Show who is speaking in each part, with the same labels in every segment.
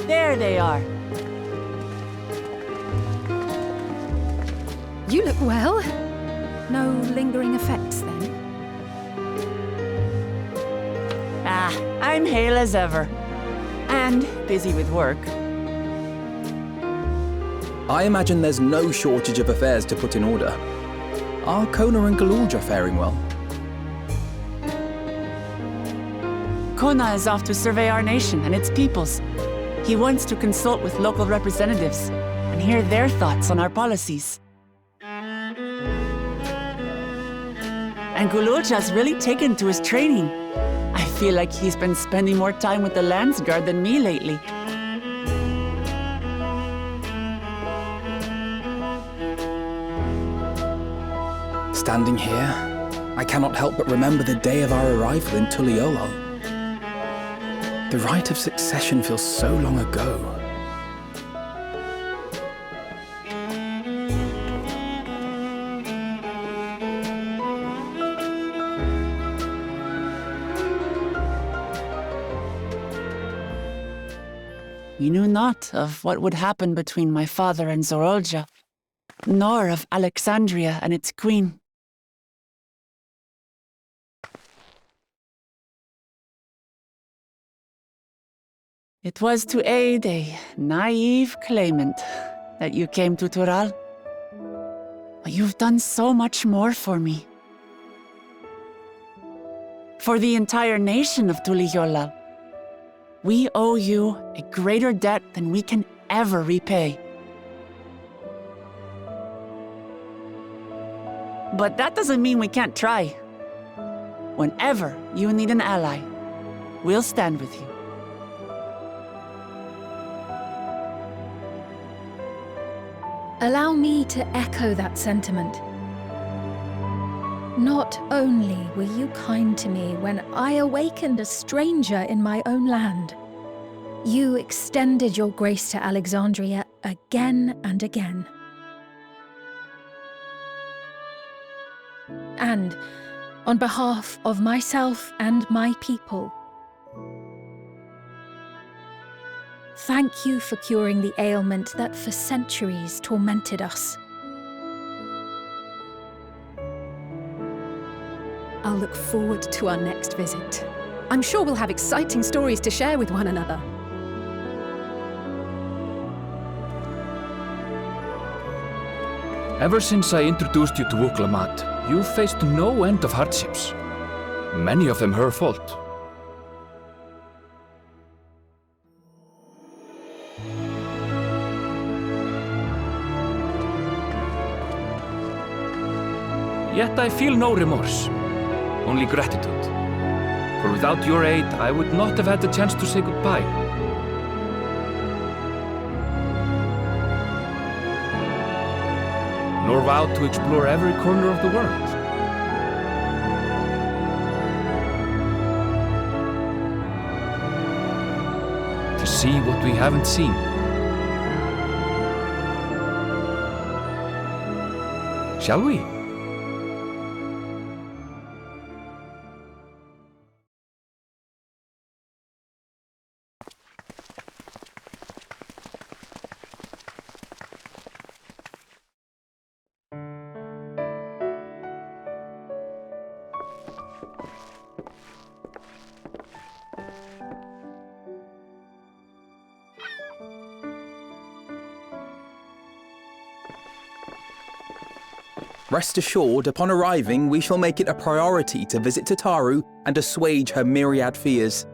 Speaker 1: There they are.
Speaker 2: You look well. No lingering effects, then?
Speaker 1: Ah, I'm hale as ever. And busy with work.
Speaker 3: I imagine there's no shortage of affairs to put in order. Are Kona and Galulja faring well?
Speaker 1: Kona is off to survey our nation and its peoples. He wants to consult with local representatives and hear their thoughts on our policies. And Galulja's really taken to his training. I feel like he's been spending more time with the Landsguard than me lately.
Speaker 3: Standing here, I cannot help but remember the day of our arrival in Tuliolol. The rite of succession feels so long ago.
Speaker 1: We knew not of what would happen between my father and Zorolja, nor of Alexandria and its queen. It was to aid a naive claimant that you came to Tural. But you've done so much more for me. For the entire nation of Tuliyollal. We owe you a greater debt than we can ever repay. But that doesn't mean we can't try. Whenever you need an ally, we'll stand with you.
Speaker 2: Allow me to echo that sentiment. Not only were you kind to me when I awakened a stranger in my own land, you extended your grace to Alexandria again and again. And on behalf of myself and my people, thank you for curing the ailment that for centuries tormented us.
Speaker 4: I'll look forward to our next visit. I'm sure we'll have exciting stories to share with one another.
Speaker 5: Ever since I introduced you to Wuklamat, you've faced no end of hardships. Many of them her fault. Yet I feel no remorse, only gratitude. For without your aid, I would not have had the chance to say goodbye. Nor vowed to explore every corner of the world. To see what we haven't seen. Shall we?
Speaker 3: Rest assured, upon arriving, we shall make it a priority to visit Tataru and assuage her myriad fears.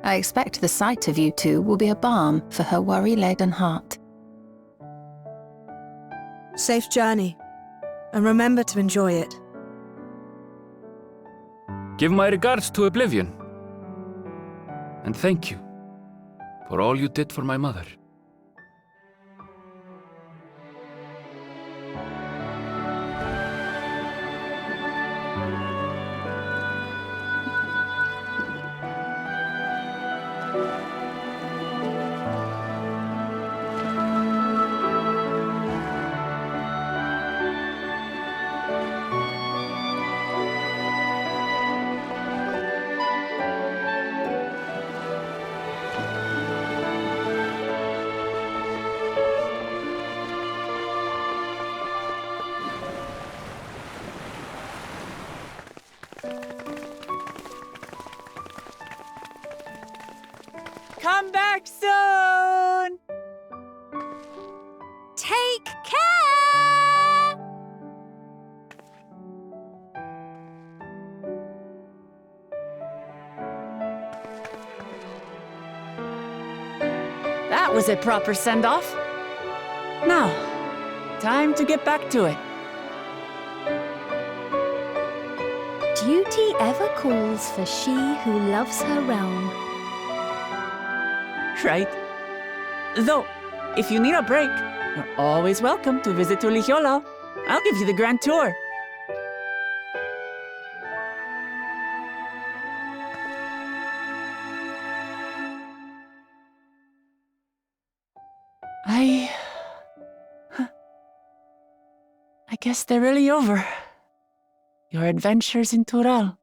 Speaker 6: I expect the sight of you two will be a balm for her worry-laden heart.
Speaker 7: Safe journey, and remember to enjoy it.
Speaker 5: Give my regards to Oblivion. And thank you for all you did for my mother.
Speaker 1: Come back soon!
Speaker 2: Take care!
Speaker 1: That was a proper send-off. Now, time to get back to it.
Speaker 2: Duty ever calls for she who loves her realm.
Speaker 1: Right? Though, if you need a break, you're always welcome to visit Tulihiolo. I'll give you the grand tour. I guess they're really over. Your adventures in Tural.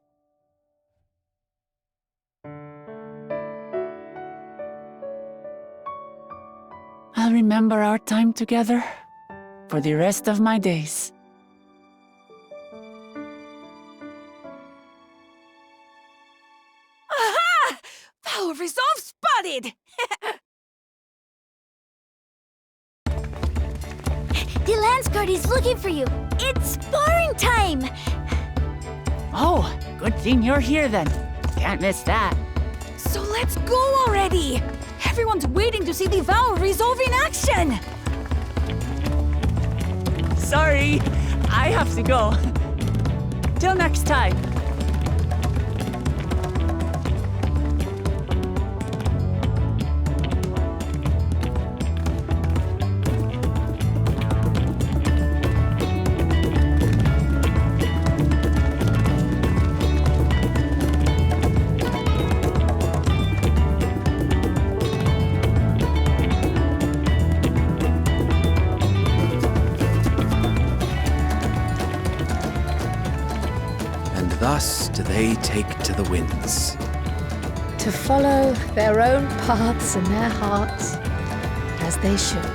Speaker 1: I'll remember our time together for the rest of my days.
Speaker 7: Aha! Power resolve spotted!
Speaker 8: The Landsguard is looking for you. It's sparring time!
Speaker 1: Oh, good thing you're here then. Can't miss that.
Speaker 7: So let's go already! Everyone's waiting to see the Vow resolve in action!
Speaker 1: Sorry, I have to go. Till next time.
Speaker 3: Thus do they take to the winds.
Speaker 2: To follow their own paths and their hearts, as they should.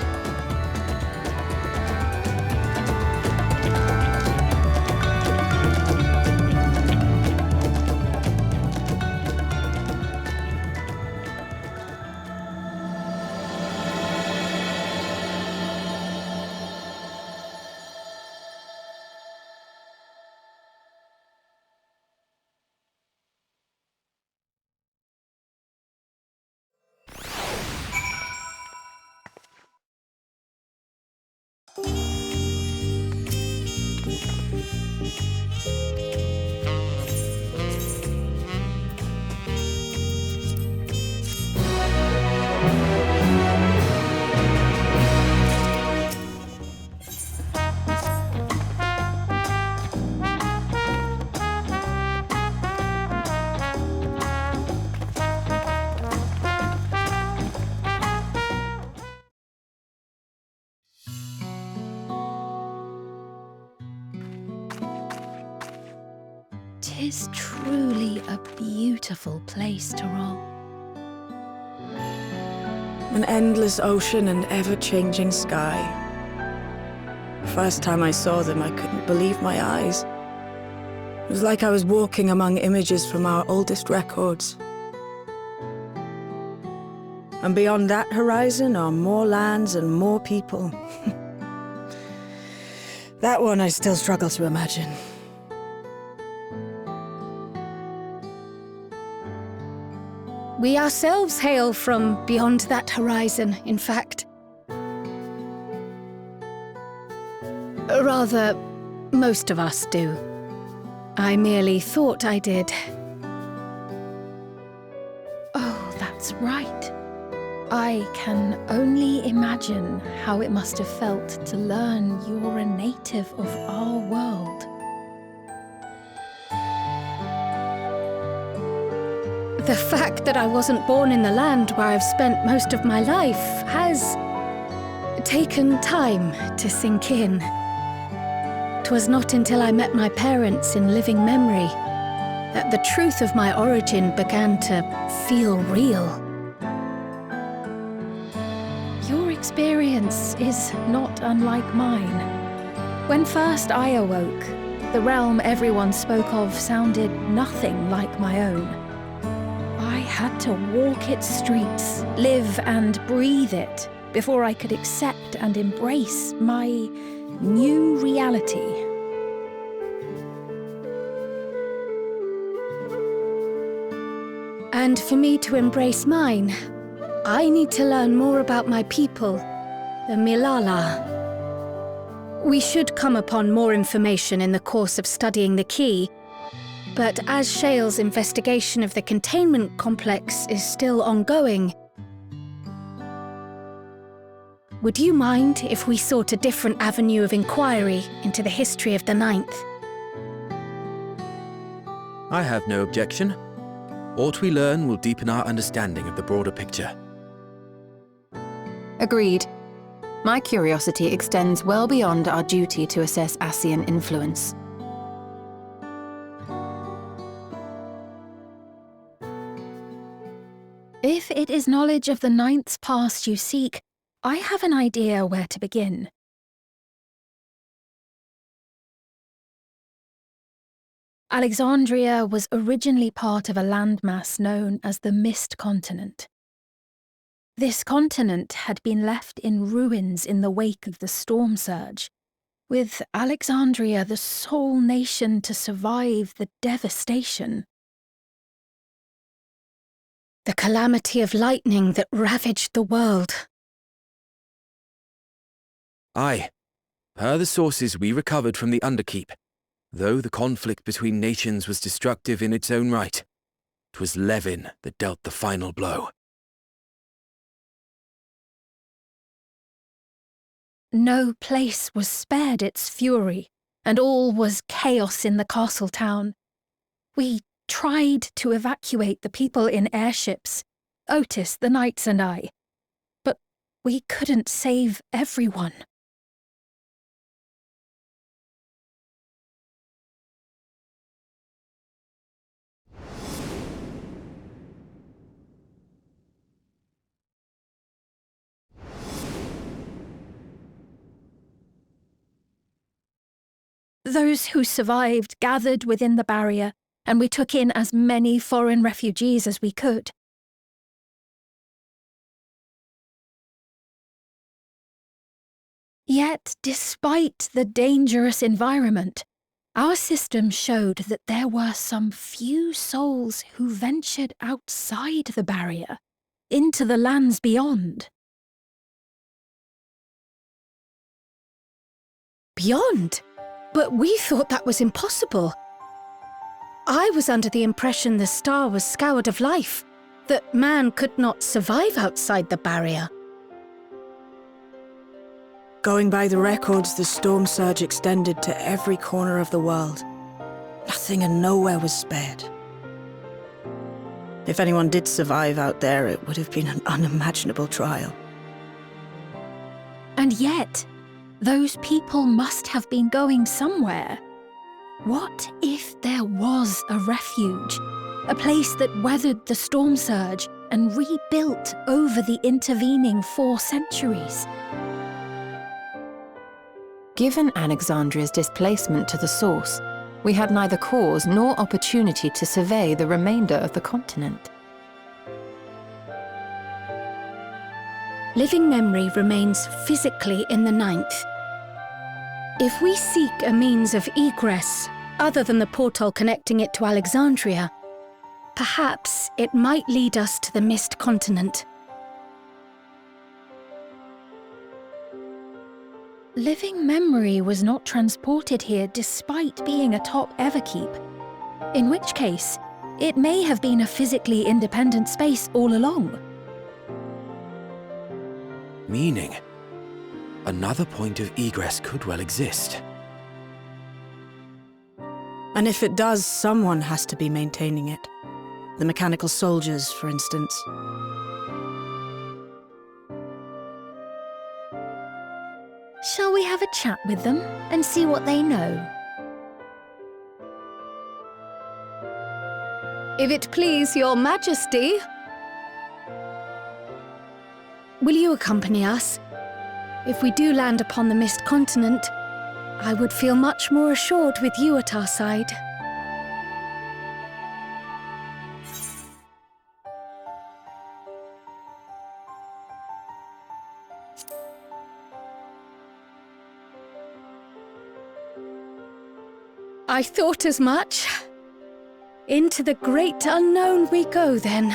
Speaker 2: Tis truly a beautiful place to roll.
Speaker 7: An endless ocean and ever-changing sky. First time I saw them, I couldn't believe my eyes. It was like I was walking among images from our oldest records. And beyond that horizon are more lands and more people. That one I still struggle to imagine.
Speaker 2: We ourselves hail from beyond that horizon, in fact. Rather, most of us do. I merely thought I did. Oh, that's right. I can only imagine how it must have felt to learn you're a native of our world. The fact that I wasn't born in the land where I've spent most of my life has taken time to sink in. 'Twas not until I met my parents in living memory that the truth of my origin began to feel real. Your experience is not unlike mine. When first I awoke, the realm everyone spoke of sounded nothing like my own. I had to walk its streets, live and breathe it, before I could accept and embrace my new reality. And for me to embrace mine, I need to learn more about my people, the Milala. We should come upon more information in the course of studying the key, but as Shale's investigation of the containment complex is still ongoing, would you mind if we sought a different avenue of inquiry into the history of the Ninth?
Speaker 9: I have no objection. Aught we learn will deepen our understanding of the broader picture.
Speaker 6: Agreed. My curiosity extends well beyond our duty to assess Ascian influence. If it is knowledge of the Ninth's past you seek, I have an idea where to begin. Alexandria was originally part of a landmass known as the Mist Continent. This continent had been left in ruins in the wake of the storm surge, with Alexandria the sole nation to survive the devastation. The calamity of lightning that ravaged the world.
Speaker 9: Aye, per the sources we recovered from the Underkeep, though the conflict between nations was destructive in its own right, 'twas Levin that dealt the final blow.
Speaker 2: No place was spared its fury, and all was chaos in the castle town. We tried to evacuate the people in airships, Otis, the knights and I, but we couldn't save everyone. Those who survived gathered within the barrier, and we took in as many foreign refugees as we could. Yet, despite the dangerous environment, our system showed that there were some few souls who ventured outside the barrier, into the lands beyond. Beyond? But we thought that was impossible. I was under the impression the star was scoured of life, that man could not survive outside the barrier.
Speaker 7: Going by the records, the storm surge extended to every corner of the world. Nothing and nowhere was spared. If anyone did survive out there, it would have been an unimaginable trial.
Speaker 2: And yet, those people must have been going somewhere. What if there was a refuge? A place that weathered the storm surge and rebuilt over the intervening 4 centuries?
Speaker 6: Given Alexandria's displacement to the source, we had neither cause nor opportunity to survey the remainder of the continent.
Speaker 2: Living memory remains physically in the Ninth. If we seek a means of egress, other than the portal connecting it to Alexandria, perhaps it might lead us to the Mist Continent. Living memory was not transported here despite being atop Everkeep, in which case, it may have been a physically independent space all along.
Speaker 9: Meaning, another point of egress could well exist.
Speaker 7: And if it does, someone has to be maintaining it. The mechanical soldiers, for instance.
Speaker 2: Shall we have a chat with them and see what they know? If it please your majesty. Will you accompany us? If we do land upon the Mist Continent, I would feel much more assured with you at our side. I thought as much. Into the great unknown we go, then.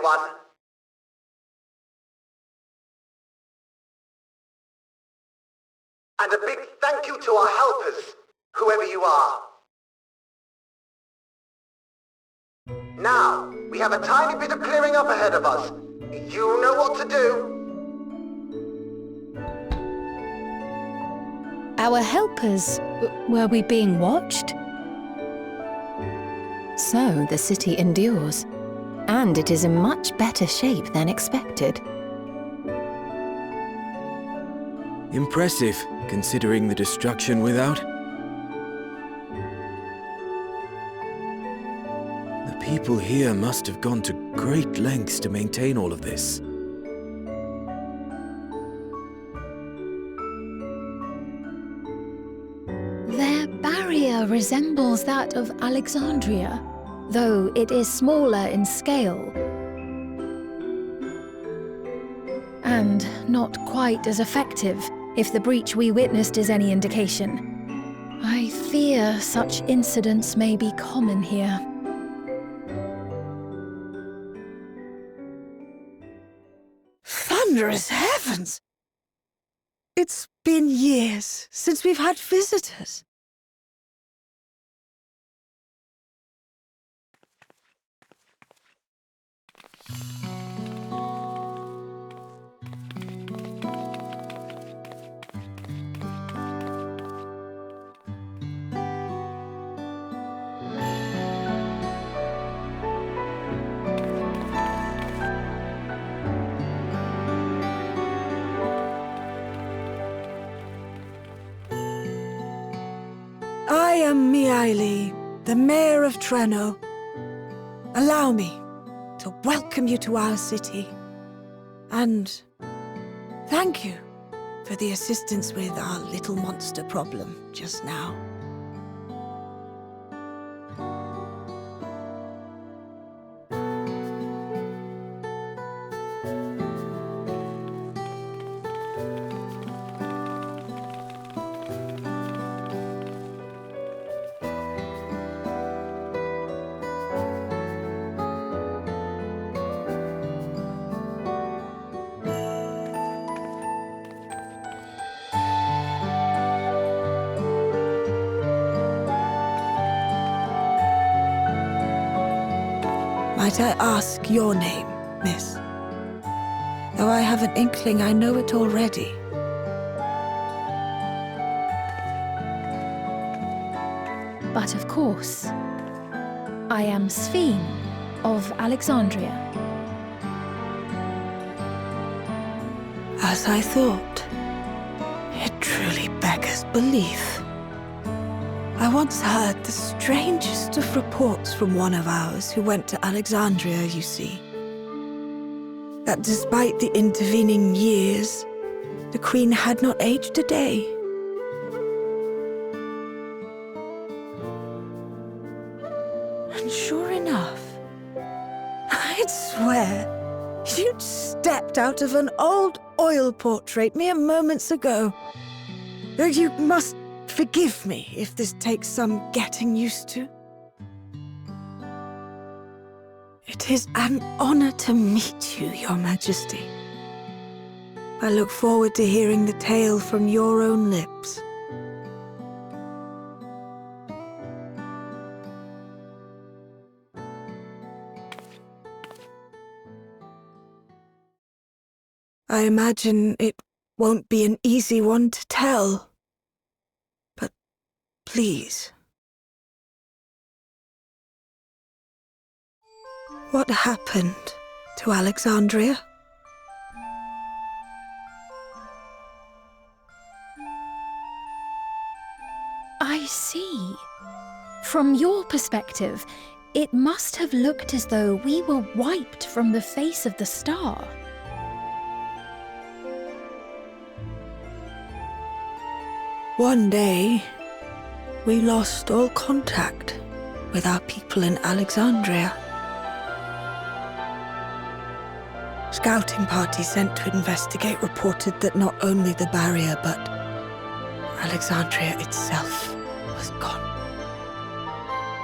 Speaker 10: everyone. And a big thank you to our helpers, whoever you are. Now, we have a tiny bit of clearing up ahead of us. You know what to do.
Speaker 2: Our helpers, were we being watched?
Speaker 11: So the city endures, and it is in much better shape than expected.
Speaker 9: Impressive, considering the destruction without. The people here must have gone to great lengths to maintain all of this.
Speaker 6: Their barrier resembles that of Alexandria, though it is smaller in scale. And not quite as effective, if the breach we witnessed is any indication. I fear such incidents may be common here.
Speaker 7: Thunderous heavens! It's been years since we've had visitors. I am Miaili, the Mayor of Treno. Allow me to welcome you to our city. And thank you for the assistance with our little monster problem just now. Might I ask your name, miss? Though I have an inkling I know it already.
Speaker 6: But of course, I am Sphene of Alexandria.
Speaker 7: As I thought, it truly beggars belief. I once heard the strangest of reports from one of ours who went to Alexandria, you see. That despite the intervening years, the Queen had not aged a day. And sure enough, I'd swear you'd stepped out of an old oil portrait mere moments ago. Though you must forgive me if this takes some getting used to. It is an honor to meet you, Your Majesty. I look forward to hearing the tale from your own lips. I imagine it won't be an easy one to tell. But please. What happened to Alexandria?
Speaker 6: I see. From your perspective, it must have looked as though we were wiped from the face of the star.
Speaker 7: One day, we lost all contact with our people in Alexandria. Scouting party sent to investigate reported that not only the barrier, but Alexandria itself was gone.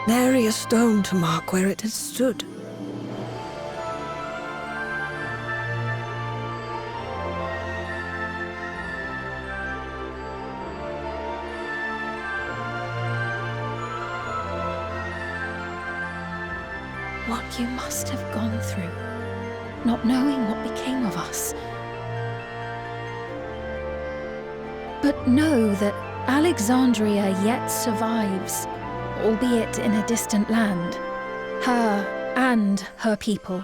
Speaker 7: Nary a stone to mark where it had stood.
Speaker 6: what you must have gone through, not knowing what became of us. But know that Alexandria yet survives, albeit in a distant land. Her and her people.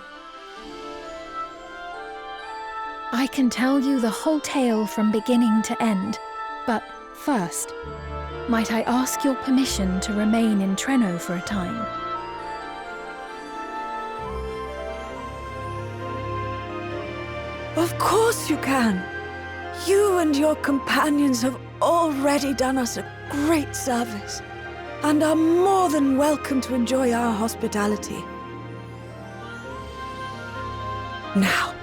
Speaker 6: I can tell you the whole tale from beginning to end, but first, might I ask your permission to remain in Treno for a time?
Speaker 7: Of course you can. You and your companions have already done us a great service, and are more than welcome to enjoy our hospitality. Now,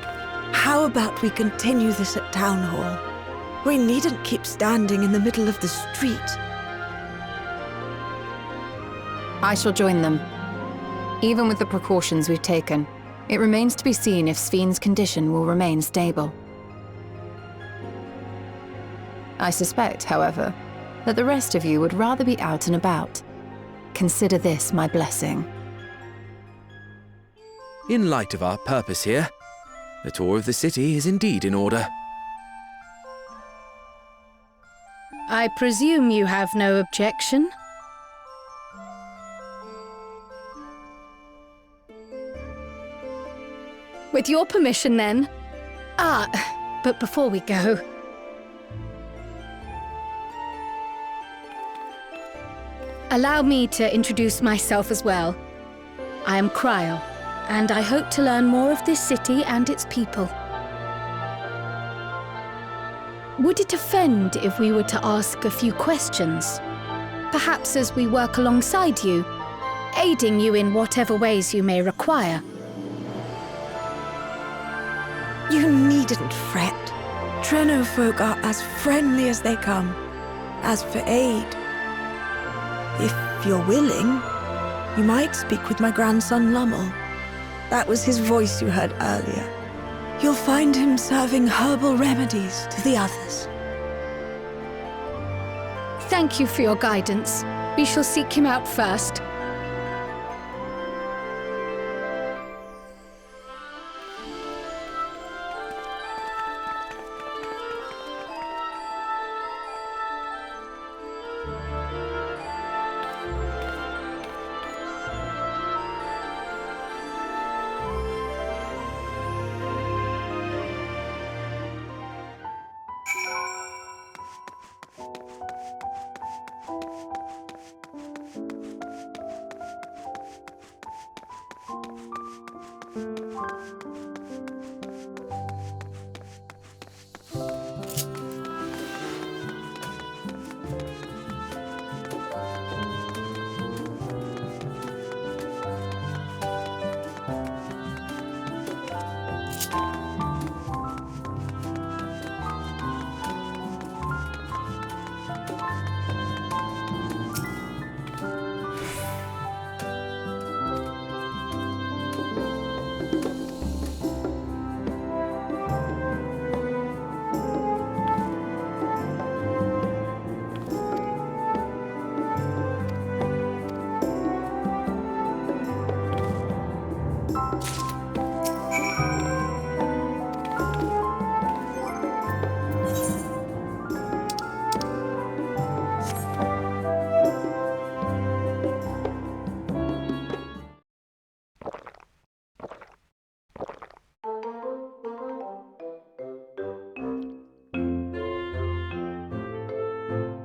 Speaker 7: how about we continue this at Town Hall? We needn't keep standing in the middle of the street.
Speaker 11: I shall join them. Even with the precautions we've taken, it remains to be seen if Sven's condition will remain stable. I suspect, however, that the rest of you would rather be out and about. Consider this my blessing.
Speaker 9: In light of our purpose here, the tour of the city is indeed in order.
Speaker 2: I presume you have no objection? With your permission, then. But before we go... allow me to introduce myself as well. I am Kryl, and I hope to learn more of this city and its people. Would it offend if we were to ask a few questions? Perhaps as we work alongside you, aiding you in whatever ways you may require.
Speaker 7: You needn't fret. Treno folk are as friendly as they come. As for aid, if you're willing, you might speak with my grandson Lummel. That was his voice you heard earlier. You'll find him serving herbal remedies to the others.
Speaker 2: Thank you for your guidance. We shall seek him out first.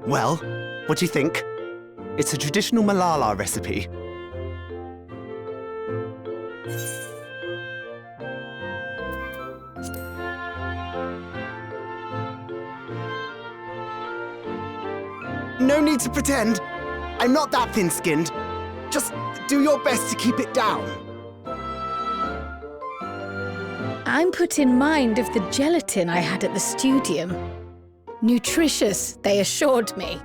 Speaker 12: Well, what do you think? It's a traditional Malala recipe. No need to pretend. I'm not that thin-skinned. Just do your best to keep it down.
Speaker 2: I'm put in mind of the gelatin I had at the studium. Nutritious, they assured me.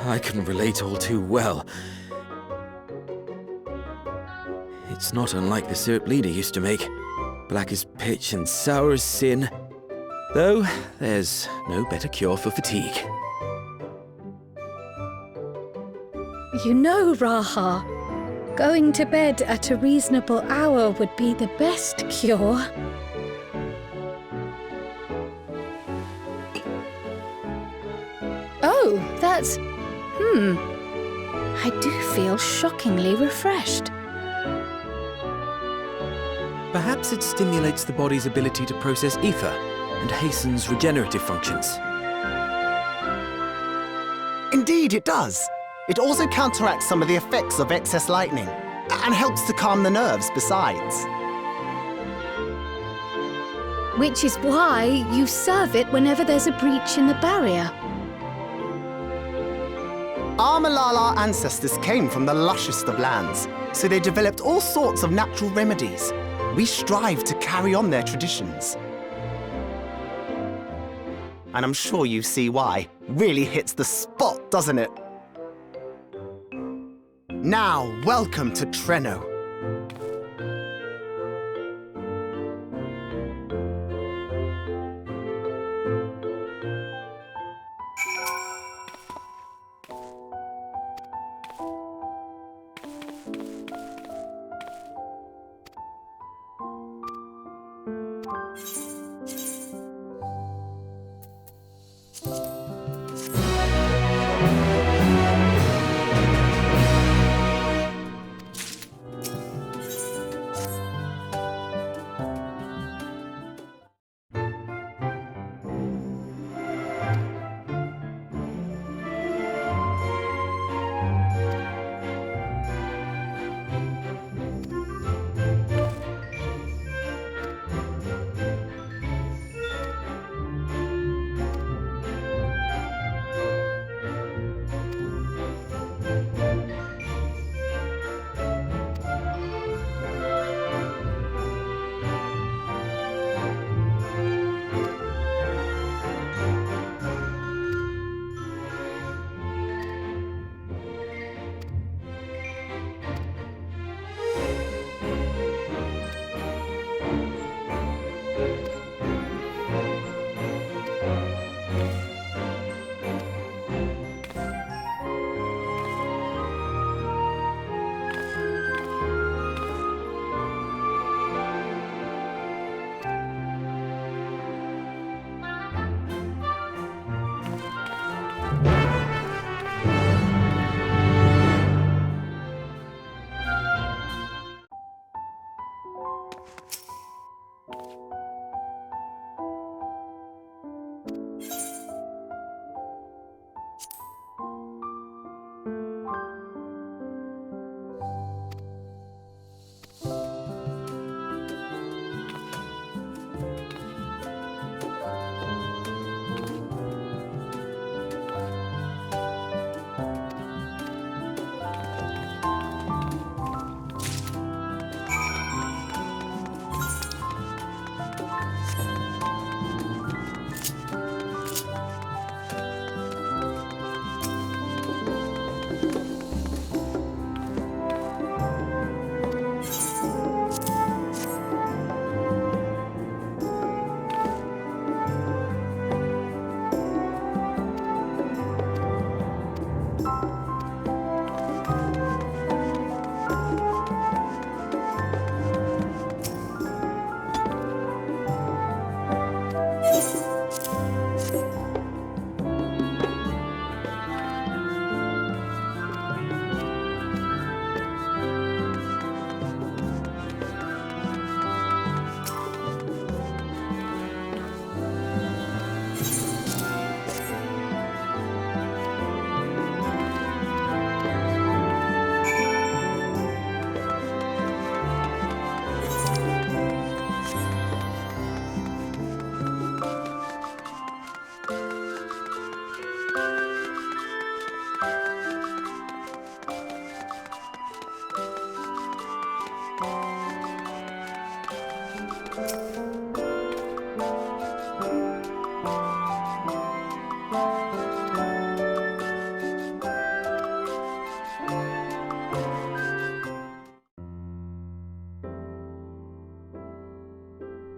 Speaker 9: I can relate all too well. It's not unlike the syrup Lena used to make. Black as pitch and sour as sin. Though, there's no better cure for fatigue.
Speaker 2: You know, Raha, going to bed at a reasonable hour would be the best cure. Oh, that's... I do feel shockingly refreshed.
Speaker 9: Perhaps it stimulates the body's ability to process ether and hastens regenerative functions.
Speaker 12: Indeed, it does. It also counteracts some of the effects of excess lightning, and helps to calm the nerves besides.
Speaker 2: Which is why you serve it whenever there's a breach in the barrier.
Speaker 12: Our Malala ancestors came from the lushest of lands, so they developed all sorts of natural remedies. We strive to carry on their traditions. And I'm sure you see why. Really hits the spot, doesn't it? Now, welcome to Treno.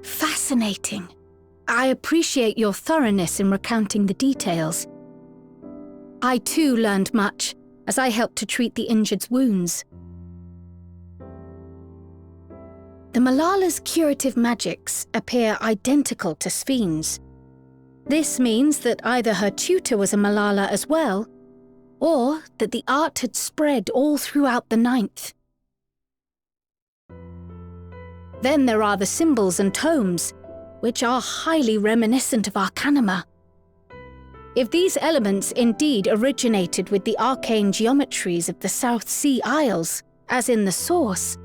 Speaker 2: Fascinating. I appreciate your thoroughness in recounting the details. I too learned much, as I helped to treat the injured's wounds. The Malala's curative magics appear identical to Spheen's. This means that either her tutor was a Malala as well, or that the art had spread all throughout the Ninth. Then there are the symbols and tomes, which are highly reminiscent of Arcanima. If these elements indeed originated with the arcane geometries of the South Sea Isles, as in the source,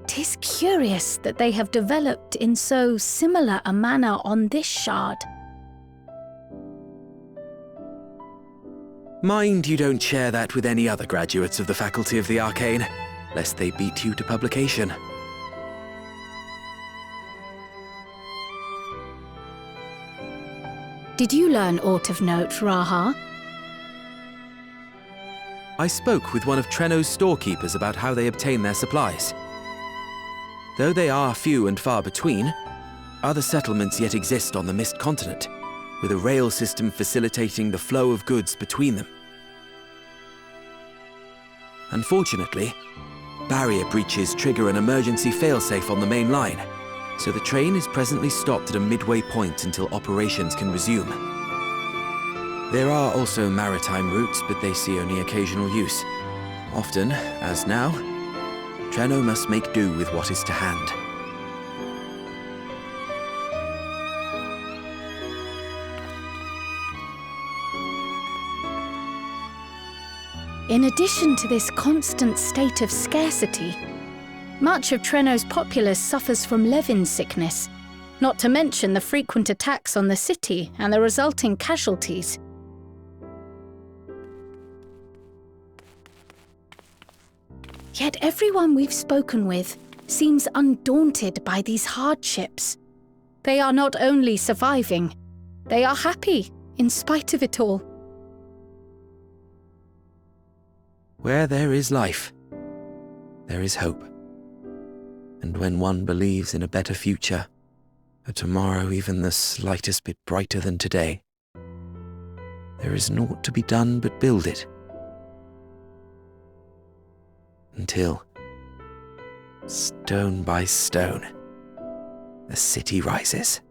Speaker 2: 'tis curious that they have developed in so similar a manner on this shard.
Speaker 9: Mind you don't share that with any other graduates of the Faculty of the Arcane, lest they beat you to publication.
Speaker 2: Did you learn aught of note, Raha?
Speaker 9: I spoke with one of Treno's storekeepers about how they obtain their supplies. Though they are few and far between, other settlements yet exist on the Mist Continent, with a rail system facilitating the flow of goods between them. Unfortunately, barrier breaches trigger an emergency failsafe on the main line, so the train is presently stopped at a midway point until operations can resume. There are also maritime routes, but they see only occasional use. Often, as now, Treno must make do with what is to hand.
Speaker 2: In addition to this constant state of scarcity, much of Treno's populace suffers from Levin sickness, not to mention the frequent attacks on the city and the resulting casualties. Yet everyone we've spoken with seems undaunted by these hardships. They are not only surviving, they are happy in spite of it all.
Speaker 9: Where there is life, there is hope. And when one believes in a better future, a tomorrow even the slightest bit brighter than today, there is naught to be done but build it. Until, stone by stone, the city rises.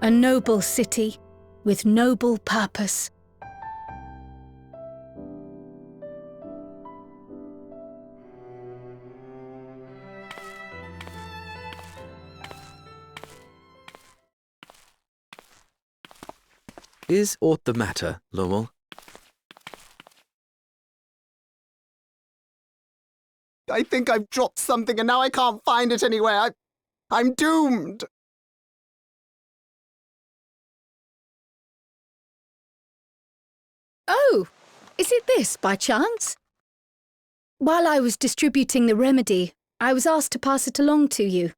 Speaker 2: A noble city with noble purpose.
Speaker 9: Is aught the matter, Lowell?
Speaker 12: I think I've dropped something and now I can't find it anywhere. I'm doomed.
Speaker 2: Oh, is it this by chance? While I was distributing the remedy, I was asked to pass it along to you.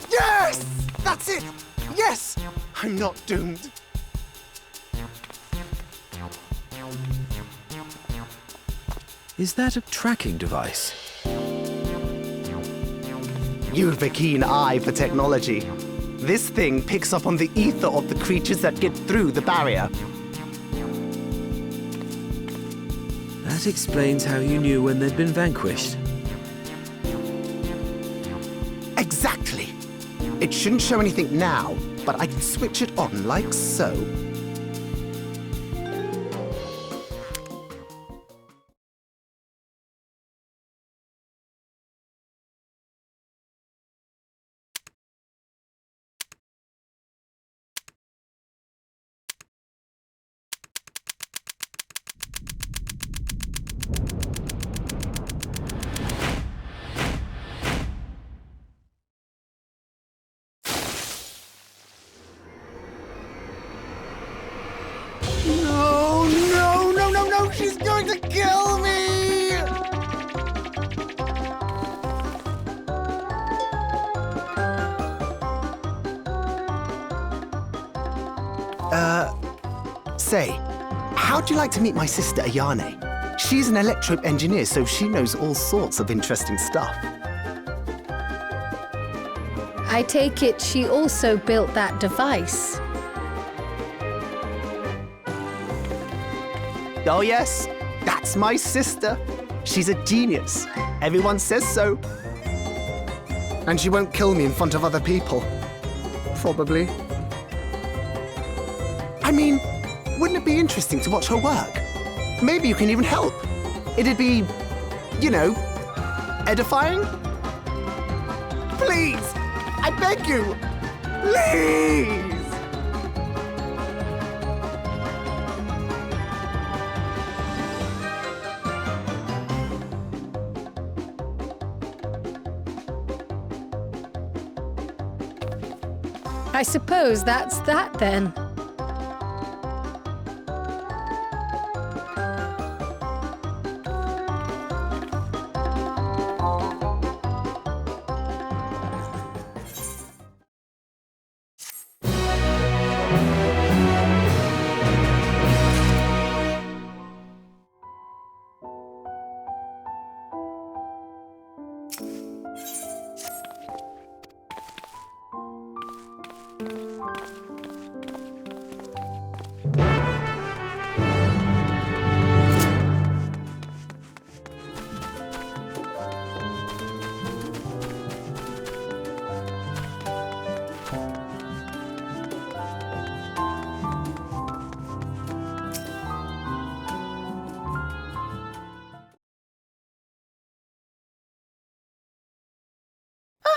Speaker 12: Yes! That's it! Yes! I'm not doomed.
Speaker 9: Is that a tracking device?
Speaker 12: You've a keen eye for technology. This thing picks up on the ether of the creatures that get through the barrier.
Speaker 9: That explains how you knew when they'd been vanquished.
Speaker 12: Exactly. It shouldn't show anything now, but I can switch it on like so. No, she's going to kill me! Say, how'd you like to meet my sister Ayane? She's an electro engineer, so she knows all sorts of interesting stuff.
Speaker 2: I take it she also built that device.
Speaker 12: Oh yes, that's my sister. She's a genius. Everyone says so. And she won't kill me in front of other people. Probably. I mean, wouldn't it be interesting to watch her work? Maybe you can even help. It'd be, you know, edifying? Please! I beg you! Please!
Speaker 2: I suppose that's that then.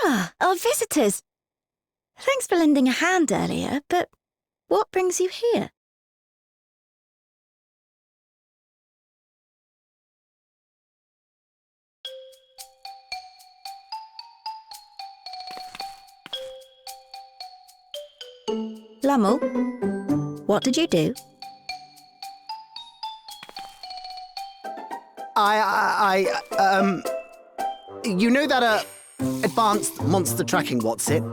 Speaker 8: Ah, our visitors. Thanks for lending a hand earlier, but what brings you here? Lummel, what did you do?
Speaker 12: You know that, advanced monster tracking, what's it?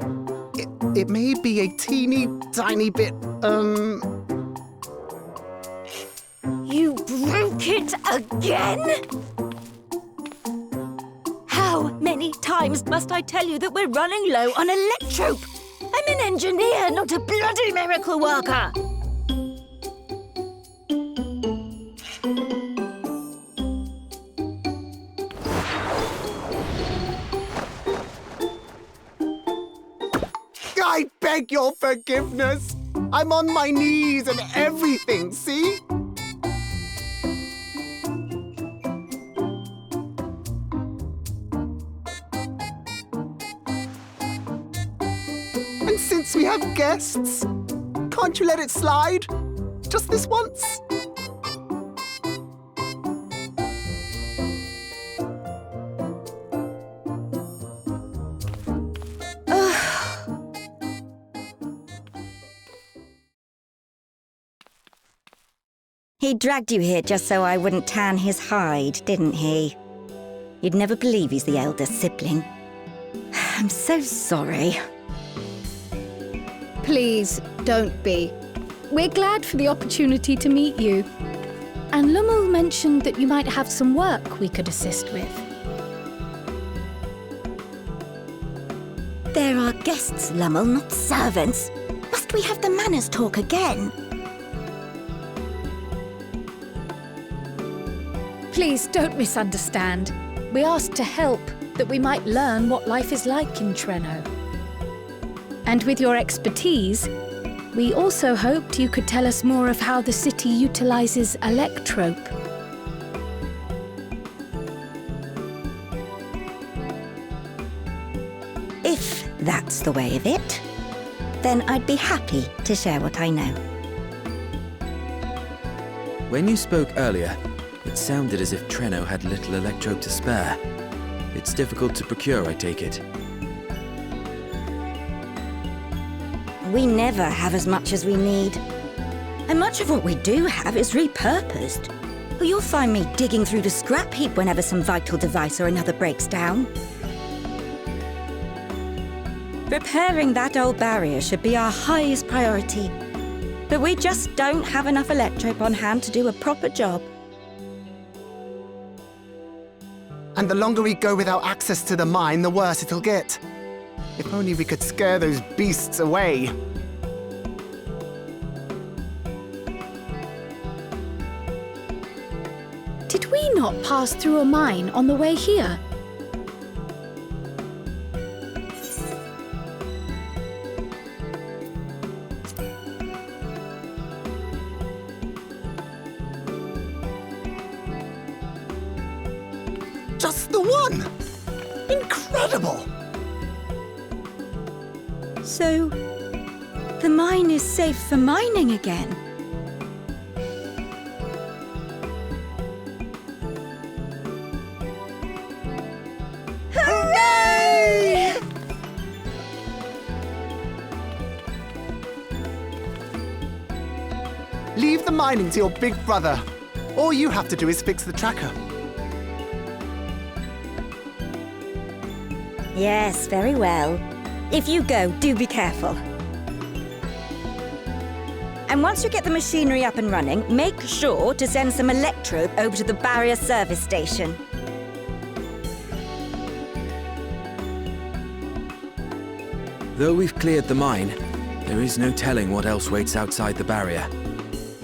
Speaker 12: It may be a teeny tiny bit,
Speaker 8: You broke it again? How many times must I tell you that we're running low on electrope? I'm an engineer, not a bloody miracle worker.
Speaker 12: I beg your forgiveness. I'm on my knees and everything, see? And since we have guests, can't you let it slide? Just this once?
Speaker 8: He dragged you here just so I wouldn't tan his hide, didn't he? You'd never believe he's the elder sibling. I'm so sorry.
Speaker 2: Please, don't be. We're glad for the opportunity to meet you. And Lummel mentioned that you might have some work we could assist with.
Speaker 8: There are guests, Lummel, not servants. Must we have the manners talk again?
Speaker 2: Please don't misunderstand. We asked to help, that we might learn what life is like in Treno. And with your expertise, we also hoped you could tell us more of how the city utilizes electrope.
Speaker 8: If that's the way of it, then I'd be happy to share what I know.
Speaker 9: When you spoke earlier, it sounded as if Treno had little electrope to spare. It's difficult to procure, I take it.
Speaker 8: We never have as much as we need. And much of what we do have is repurposed. You'll find me digging through the scrap heap whenever some vital device or another breaks down. Repairing that old barrier should be our highest priority. But we just don't have enough electrope on hand to do a proper job.
Speaker 12: And the longer we go without access to the mine, the worse it'll get. If only we could scare those beasts away.
Speaker 2: Did we not pass through a mine on the way here?
Speaker 12: Just the one! Incredible!
Speaker 8: So, the mine is safe for mining again. Hooray!
Speaker 12: Leave the mining to your big brother. All you have to do is fix the tracker.
Speaker 8: Yes, very well. If you go, do be careful. And once you get the machinery up and running, make sure to send some electrobe over to the barrier service station.
Speaker 9: Though we've cleared the mine, there is no telling what else waits outside the barrier.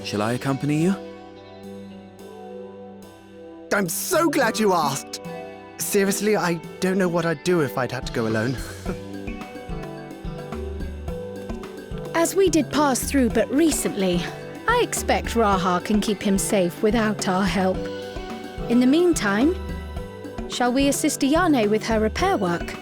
Speaker 9: Shall I accompany you?
Speaker 12: I'm so glad you asked. Seriously, I don't know what I'd do if I'd had to go alone.
Speaker 2: As we did pass through but recently, I expect Raha can keep him safe without our help. In the meantime, shall we assist Ayane with her repair work?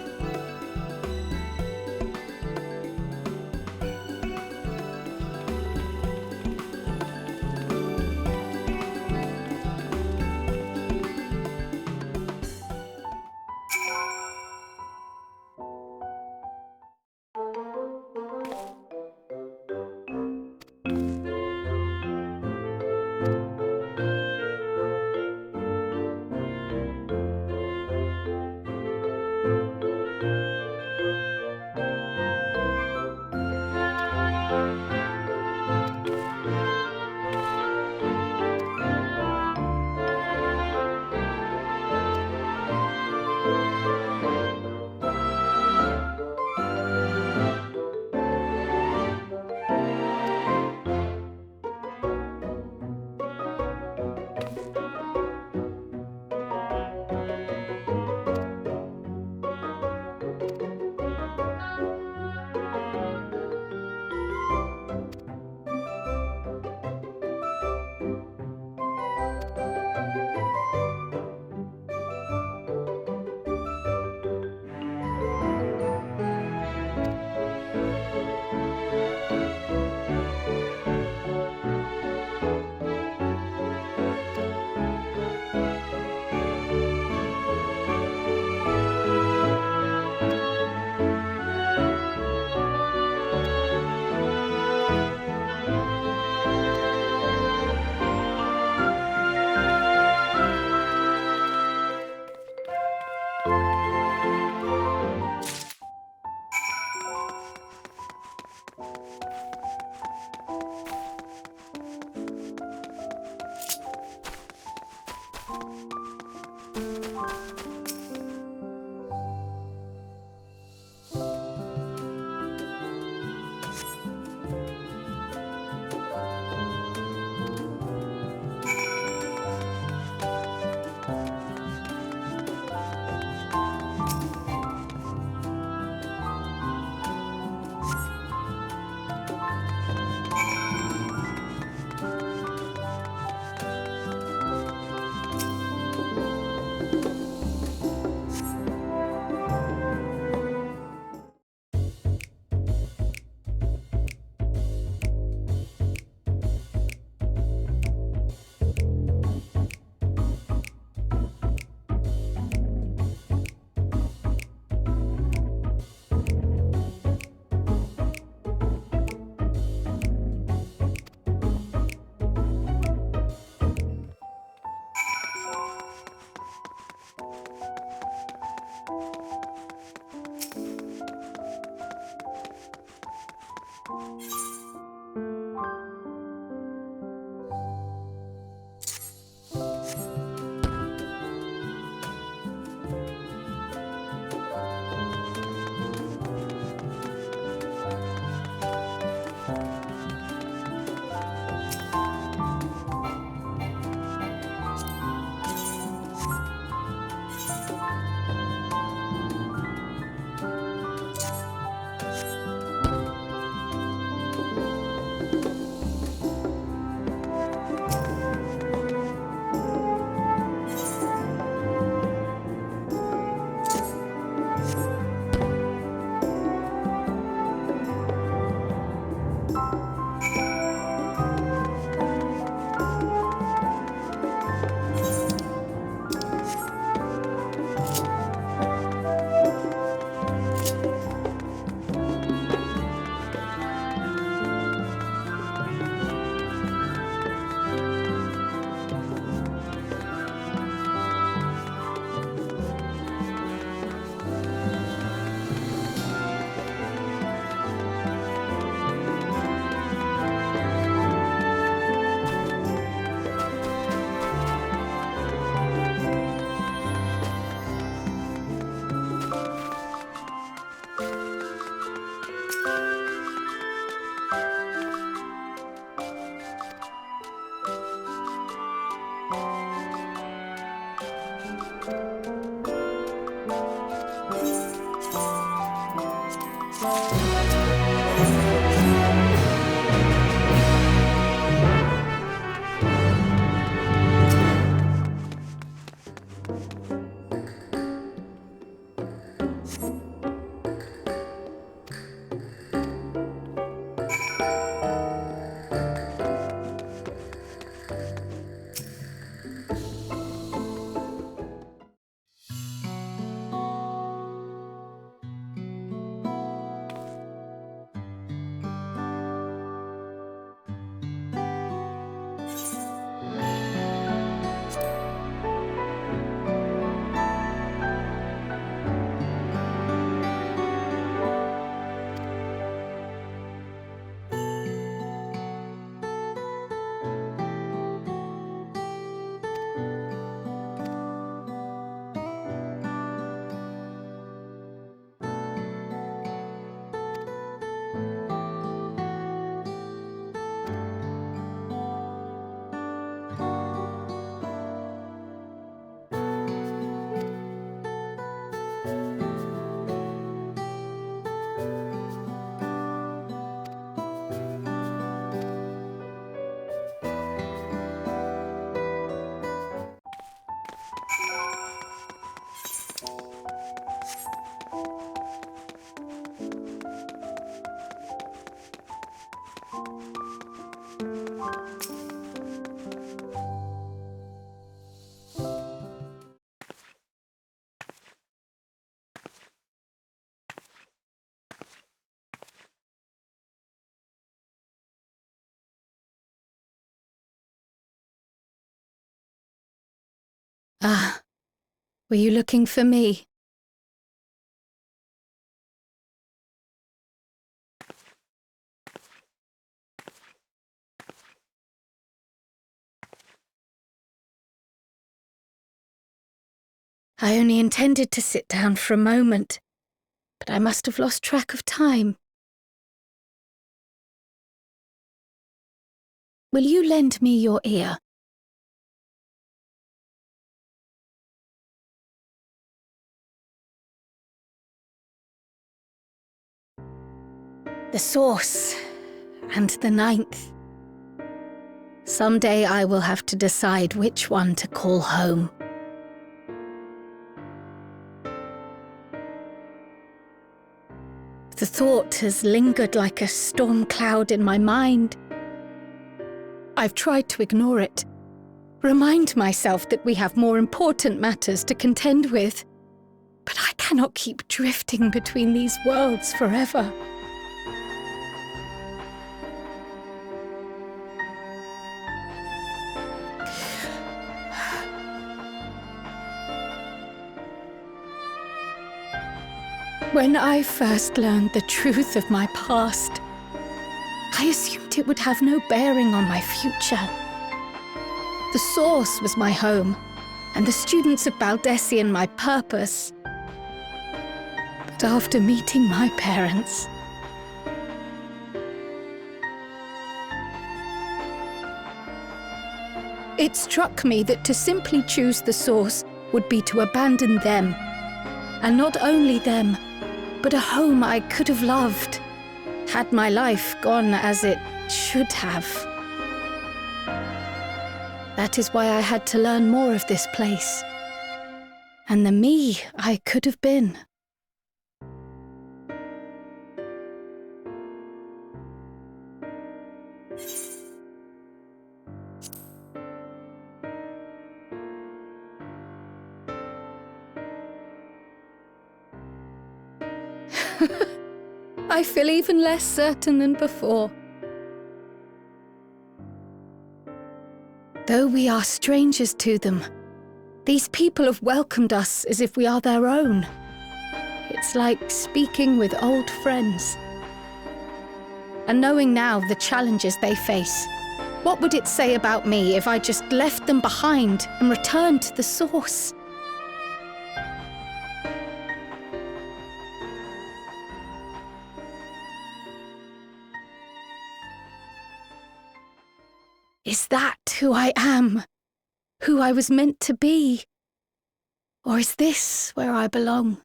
Speaker 2: Ah, were you looking for me? I only intended to sit down for a moment, but I must have lost track of time. Will you lend me your ear? The source, and the ninth. Someday I will have to decide which one to call home. The thought has lingered like a storm cloud in my mind. I've tried to ignore it, remind myself that we have more important matters to contend with, but I cannot keep drifting between these worlds forever. When I first learned the truth of my past, I assumed it would have no bearing on my future. The source was my home, and the students of Baldessian my purpose. But after meeting my parents, it struck me that to simply choose the source would be to abandon them. And not only them, but a home I could have loved, had my life gone as it should have. That is why I had to learn more of this place, and the me I could have been. I feel even less certain than before. Though we are strangers to them, these people have welcomed us as if we are their own. It's like speaking with old friends. And knowing now the challenges they face, what would it say about me if I just left them behind and returned to the source? Is that who I am? Who I was meant to be? Or is this where I belong?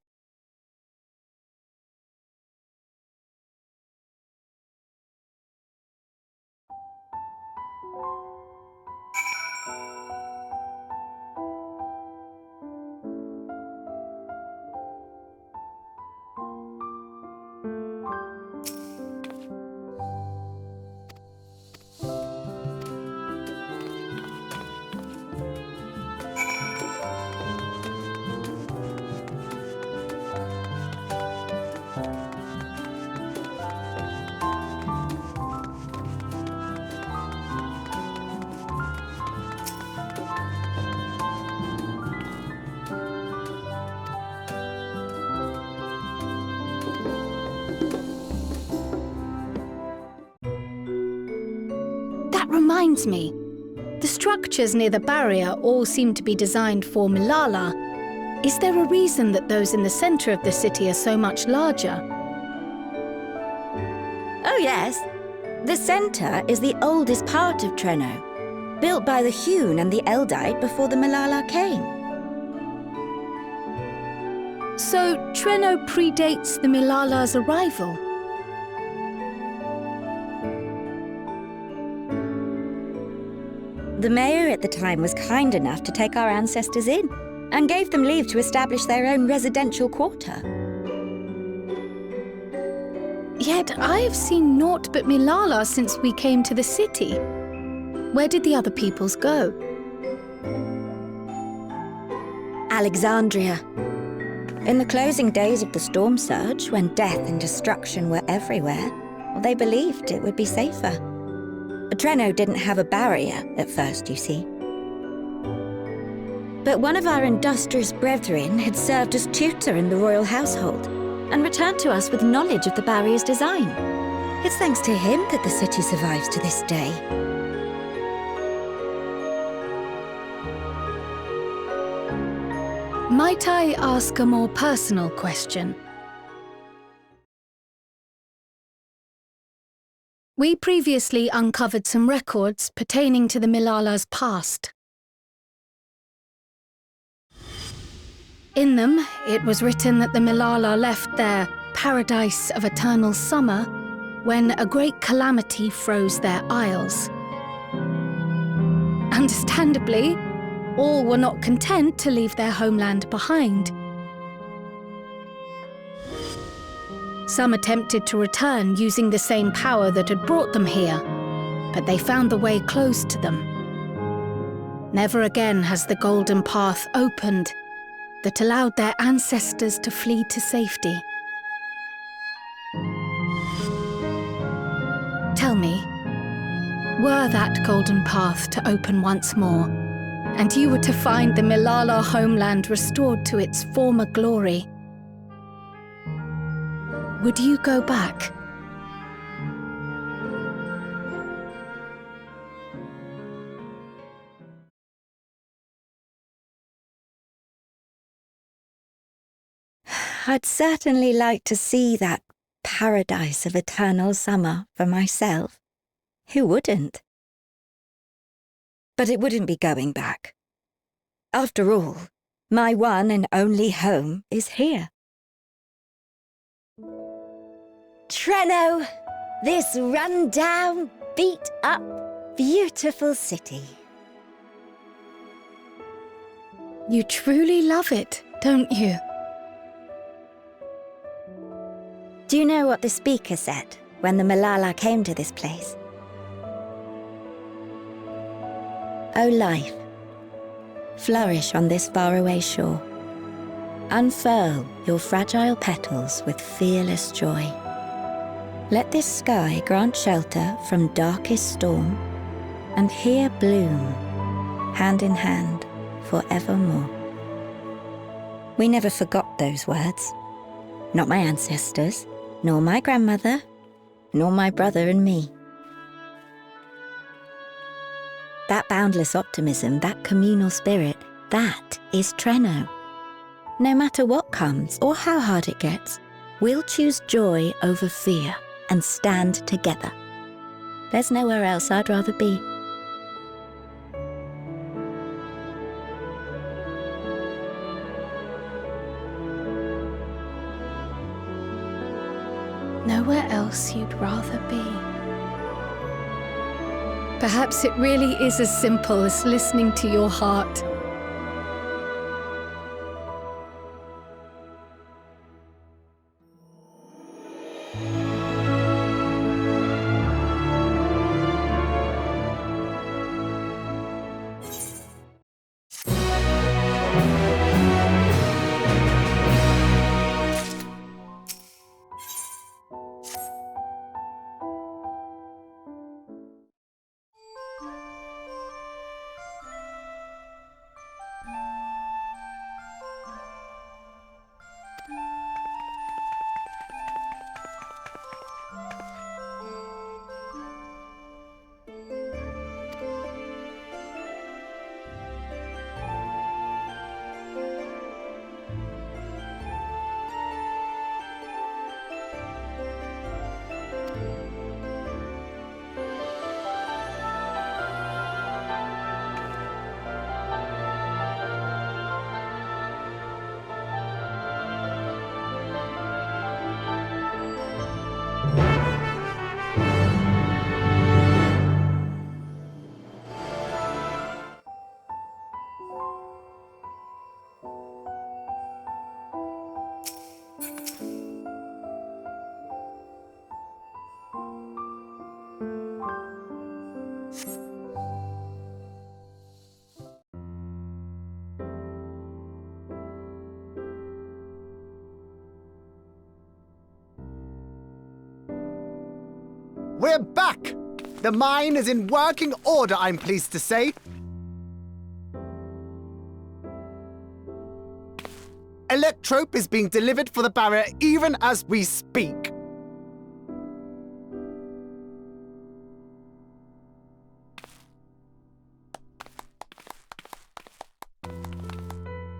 Speaker 2: Reminds me, the structures near the barrier all seem to be designed for Milala. Is there a reason that those in the centre of the city are so much larger?
Speaker 8: Oh yes. The centre is the oldest part of Treno, built by the Hune and the Eldite before the Milala came.
Speaker 2: So Treno predates the Milala's arrival?
Speaker 8: The mayor at the time was kind enough to take our ancestors in and gave them leave to establish their own residential quarter.
Speaker 2: Yet I have seen naught but Milala since we came to the city. Where did the other peoples go?
Speaker 8: Alexandria. In the closing days of the storm surge, when death and destruction were everywhere, they believed it would be safer. Treno didn't have a barrier at first, you see. But one of our industrious brethren had served as tutor in the royal household and returned to us with knowledge of the barrier's design. It's thanks to him that the city survives to this day.
Speaker 2: Might I ask a more personal question? We previously uncovered some records pertaining to the Milala's past. In them, it was written that the Milala left their paradise of eternal summer when a great calamity froze their isles. Understandably, all were not content to leave their homeland behind. Some attempted to return using the same power that had brought them here, but they found the way closed to them. Never again has the golden path opened that allowed their ancestors to flee to safety. Tell me, were that golden path to open once more, and you were to find the Milala homeland restored to its former glory, would you go back?
Speaker 8: I'd certainly like to see that paradise of eternal summer for myself. Who wouldn't? But it wouldn't be going back. After all, my one and only home is here. Treno, this run-down, beat-up, beautiful city.
Speaker 2: You truly love it, don't you?
Speaker 8: Do you know what the speaker said when the Milala came to this place? O life, flourish on this faraway shore. Unfurl your fragile petals with fearless joy. Let this sky grant shelter from darkest storm, and here bloom, hand in hand, forevermore. We never forgot those words. Not my ancestors, nor my grandmother, nor my brother and me. That boundless optimism, that communal spirit, that is Treno. No matter what comes or how hard it gets, we'll choose joy over fear and stand together. There's nowhere else I'd rather be.
Speaker 2: Nowhere else you'd rather be. Perhaps it really is as simple as listening to your heart.
Speaker 12: We're back! The mine is in working order, I'm pleased to say. Electrope is being delivered for the barrier even as we speak.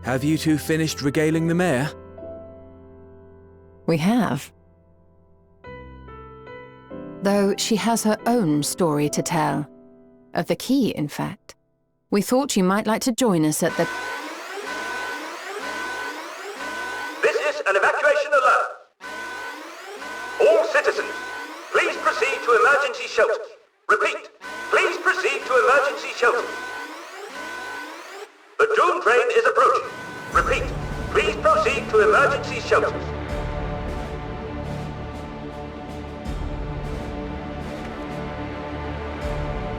Speaker 9: Have you two finished regaling the mayor?
Speaker 11: We have. Though she has her own story to tell. Of the key, in fact. We thought you might like to join us at the...
Speaker 13: This is an evacuation alert. All citizens, please proceed to emergency shelters. Repeat, please proceed to emergency shelters. The Doom train is approaching. Repeat, please proceed to emergency shelters.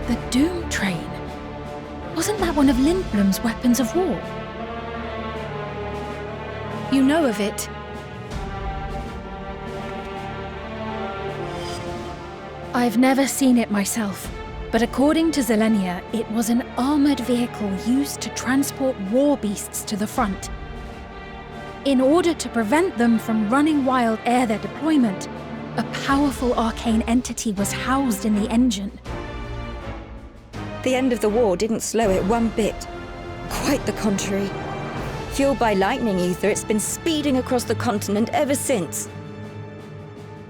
Speaker 6: The Doom train? Wasn't that one of Lindblom's weapons of war?
Speaker 2: You know of it. I've never seen it myself, but according to Zelenia, it was an armoured vehicle used to transport war beasts to the front. In order to prevent them from running wild ere their deployment, a powerful arcane entity was housed in the engine.
Speaker 8: The end of the war didn't slow it one bit. Quite the contrary. Fueled by lightning ether, it's been speeding across the continent ever since.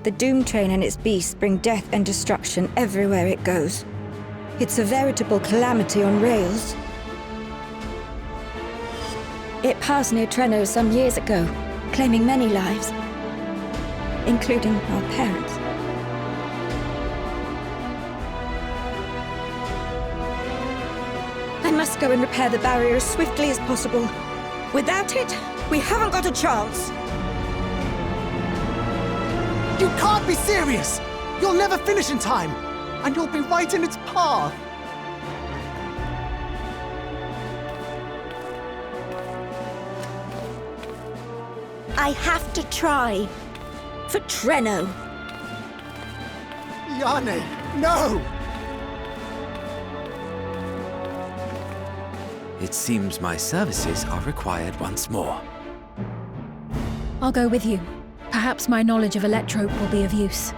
Speaker 8: The Doom train and its beasts bring death and destruction everywhere it goes. It's a veritable calamity on rails. It passed near Treno some years ago, claiming many lives, including our parents. I must go and repair the barrier as swiftly as possible. Without it, we haven't got a chance.
Speaker 12: You can't be serious! You'll never finish in time, and you'll be right in its path.
Speaker 8: I have to try. For Treno.
Speaker 12: Yane, no!
Speaker 9: It seems my services are required once more.
Speaker 2: I'll go with you. Perhaps my knowledge of Electrope will be of use.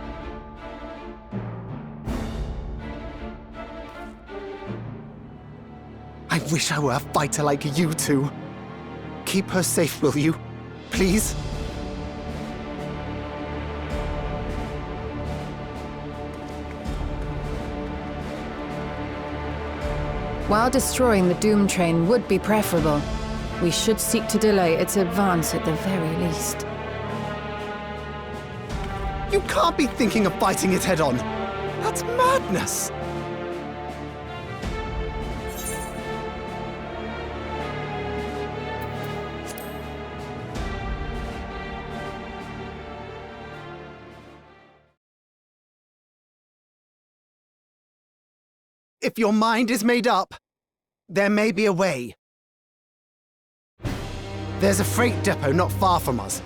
Speaker 12: I wish I were a fighter like you two. Keep her safe, will you? Please?
Speaker 11: While destroying the Doom train would be preferable, we should seek to delay its advance at the very least.
Speaker 12: You can't be thinking of fighting it head-on. That's madness! If your mind is made up, there may be a way. There's a freight depot not far from us.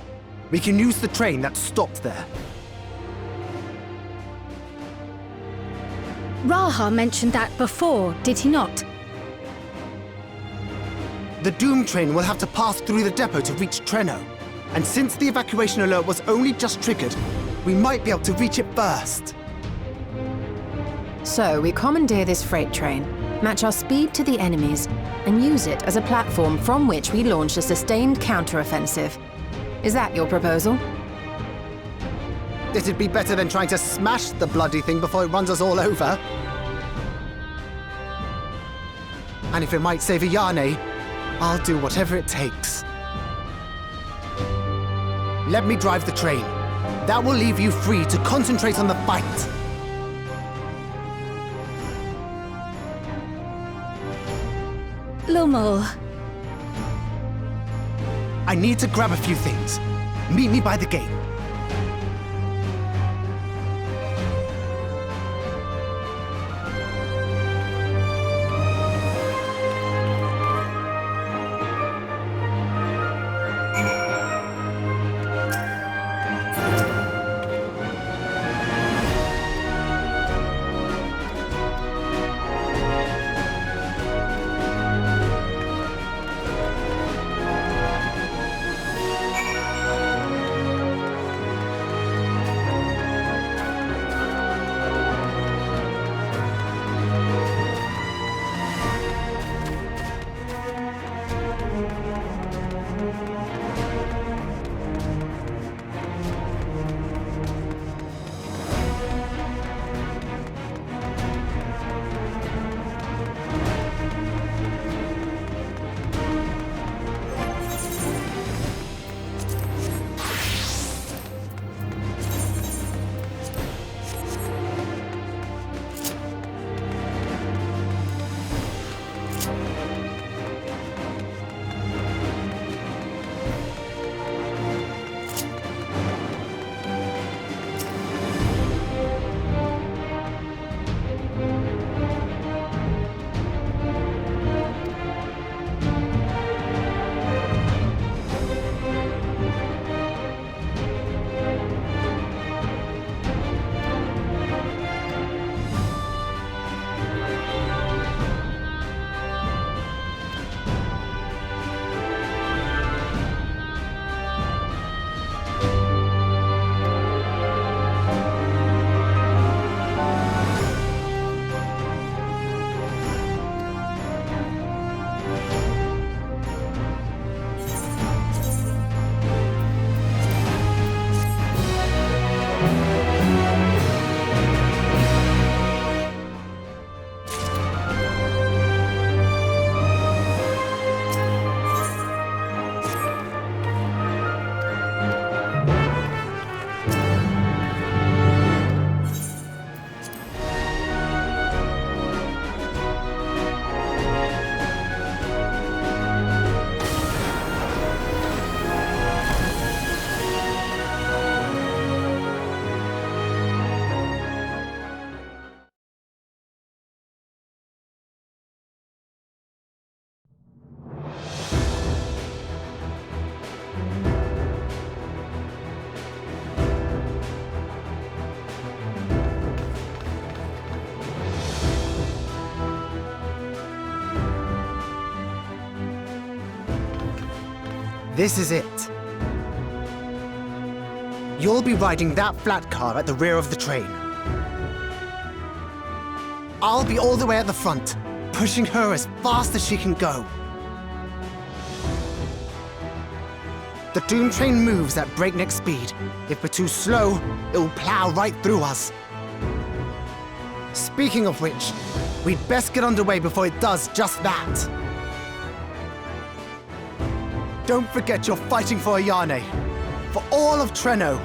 Speaker 12: We can use the train that's stopped there.
Speaker 2: Raha mentioned that before, did he not?
Speaker 12: The Doom train will have to pass through the depot to reach Treno. And since the evacuation alert was only just triggered, we might be able to reach it first.
Speaker 11: So we commandeer this freight train, match our speed to the enemy's, and use it as a platform from which we launch a sustained counter-offensive. Is that your proposal?
Speaker 12: It'd be better than trying to smash the bloody thing before it runs us all over. And if it might save Yane, I'll do whatever it takes. Let me drive the train. That will leave you free to concentrate on the fight.
Speaker 2: Lumel.
Speaker 12: I need to grab a few things. Meet me by the gate. This is it. You'll be riding that flat car at the rear of the train. I'll be all the way at the front, pushing her as fast as she can go. The Doom train moves at breakneck speed. If we're too slow, it'll plow right through us. Speaking of which, we'd best get underway before it does just that. Don't forget you're fighting for Ayane, for all of Treno.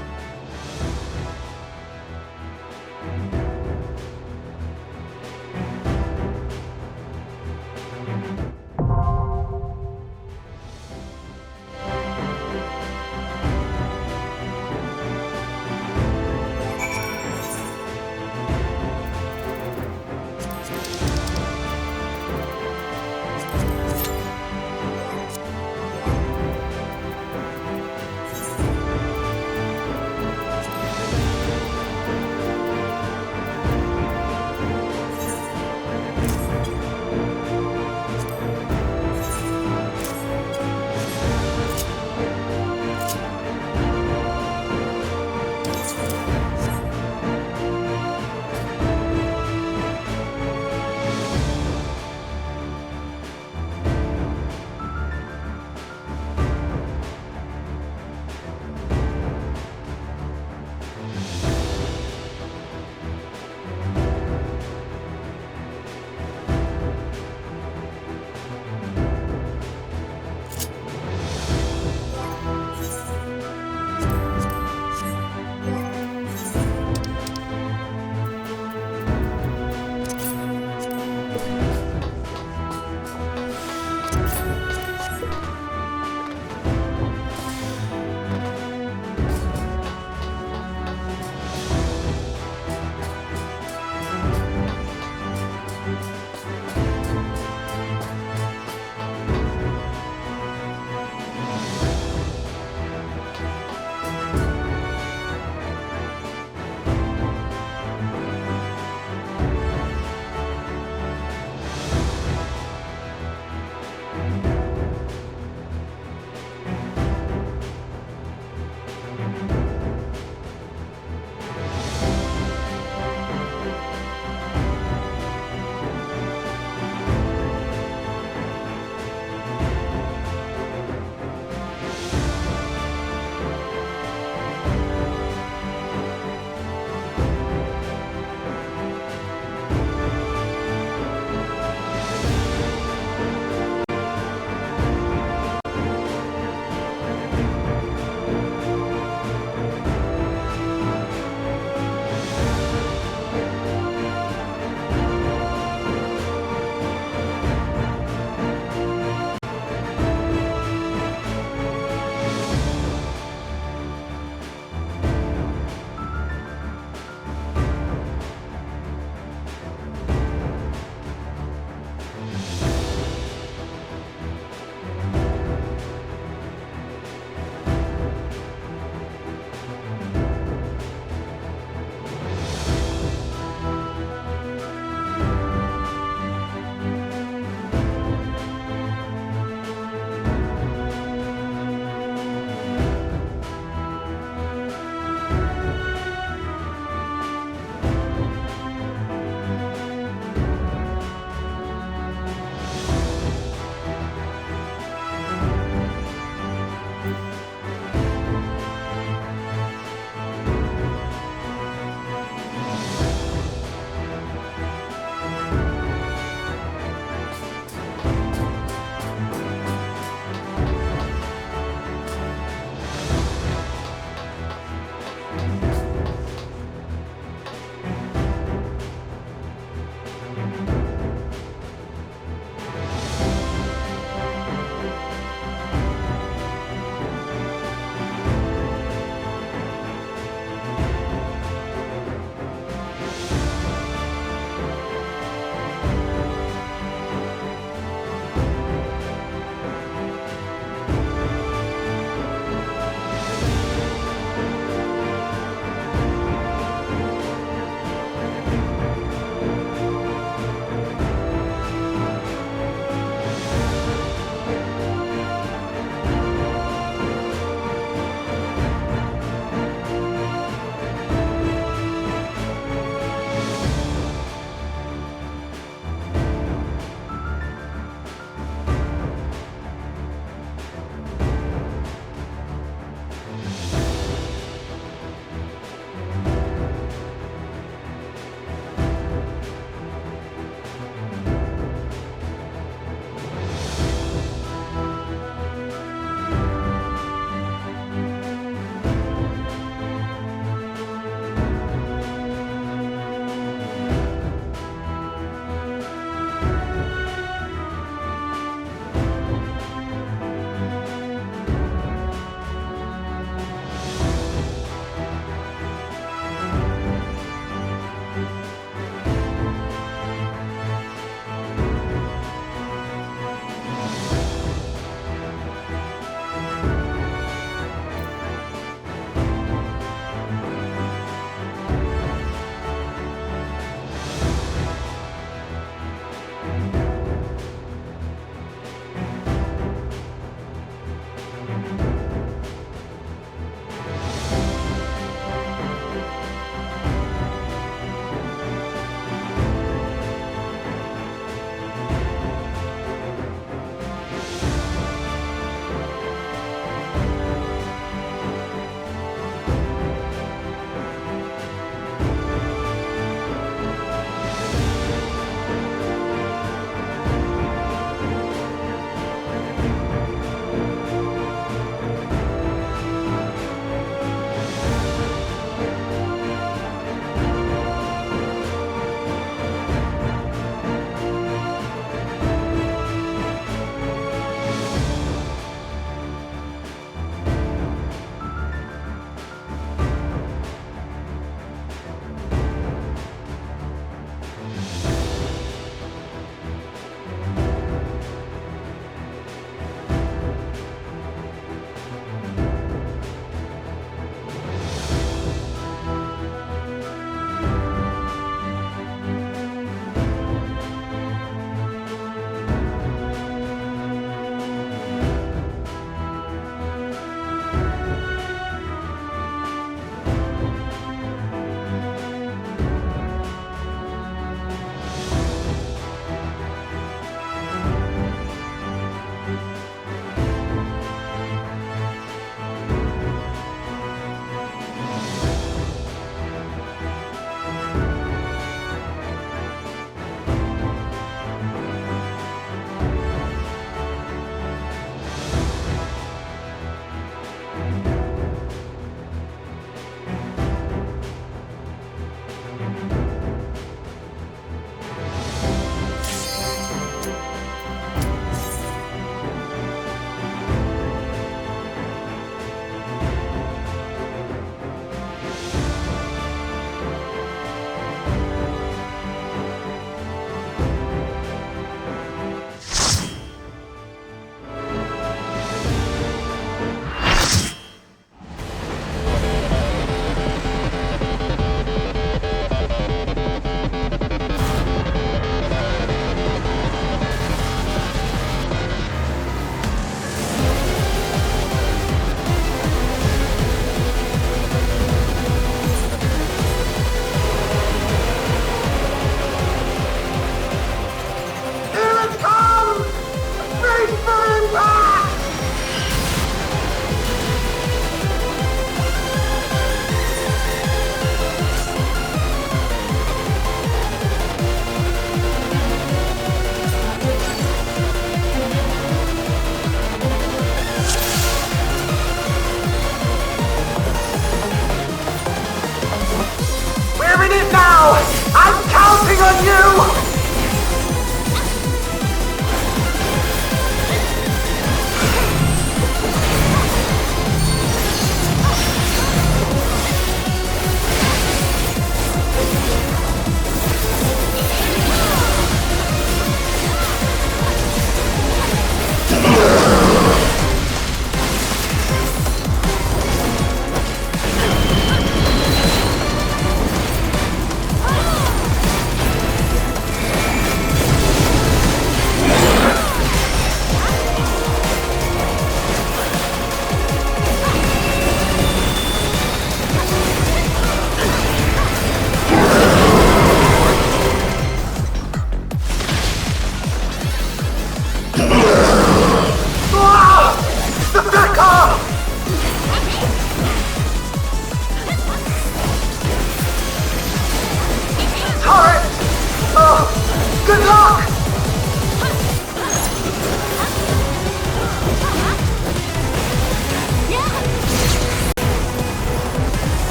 Speaker 10: now! I'm counting on you!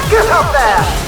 Speaker 10: Get up there!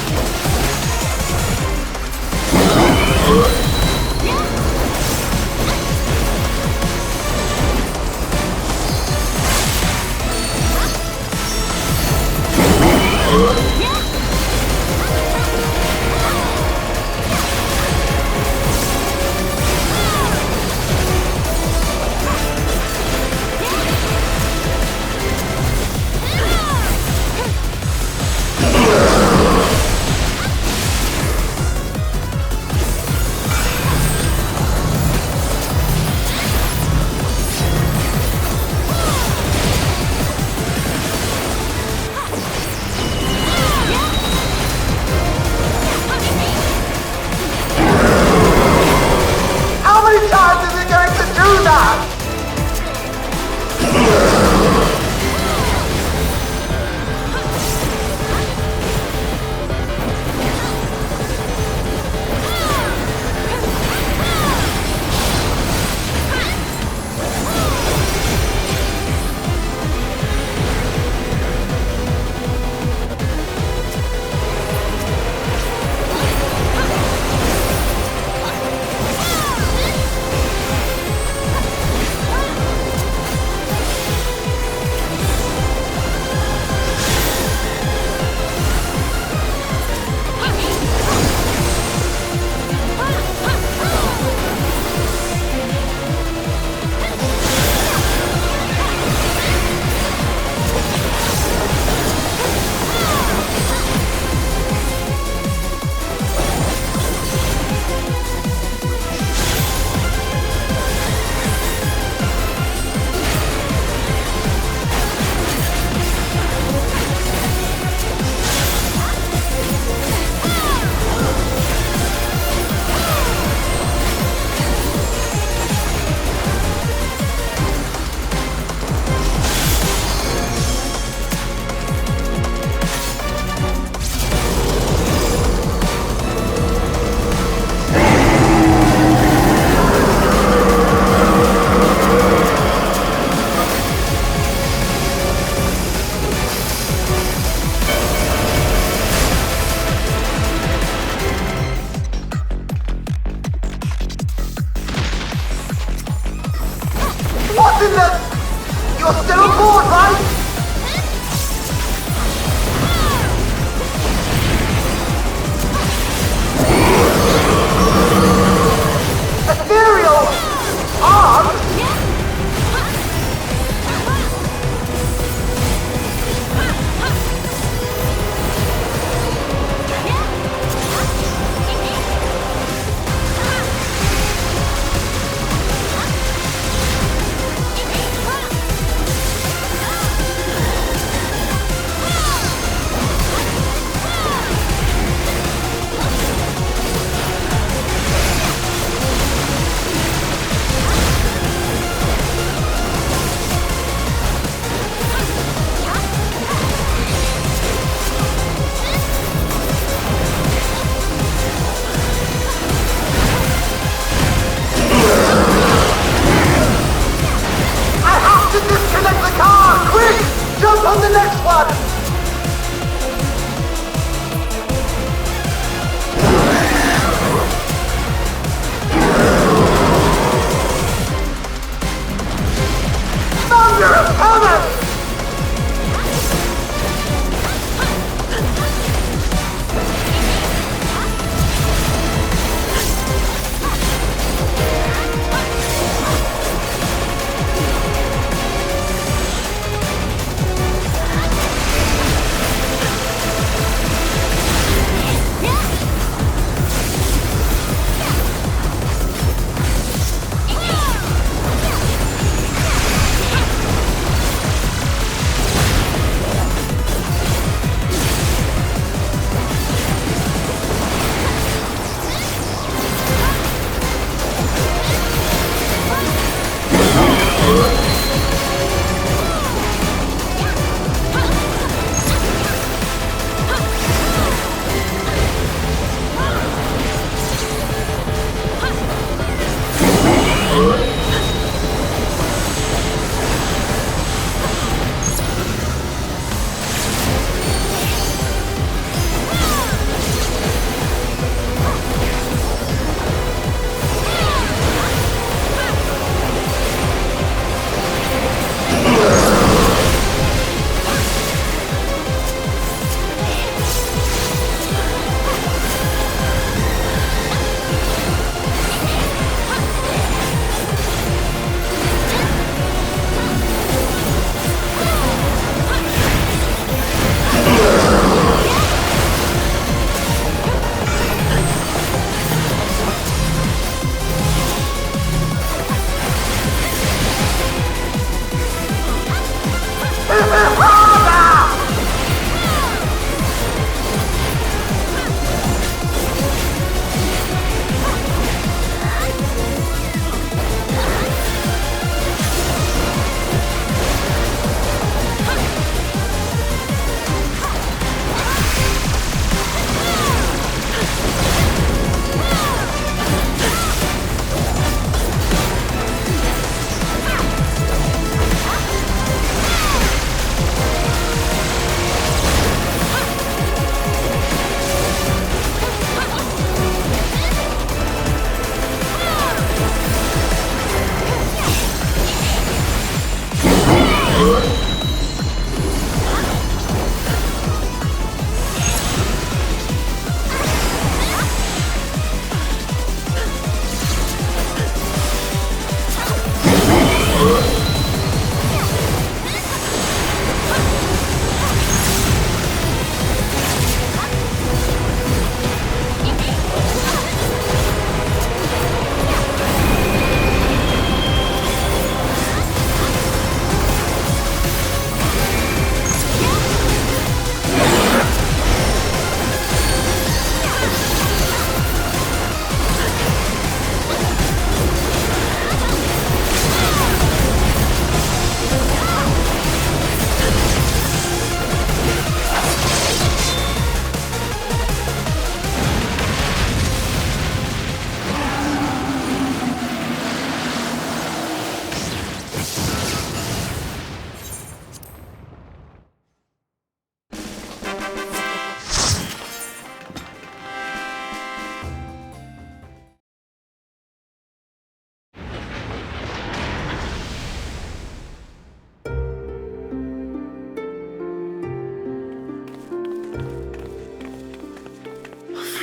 Speaker 10: You're still on board, right? Ethereal! Arms?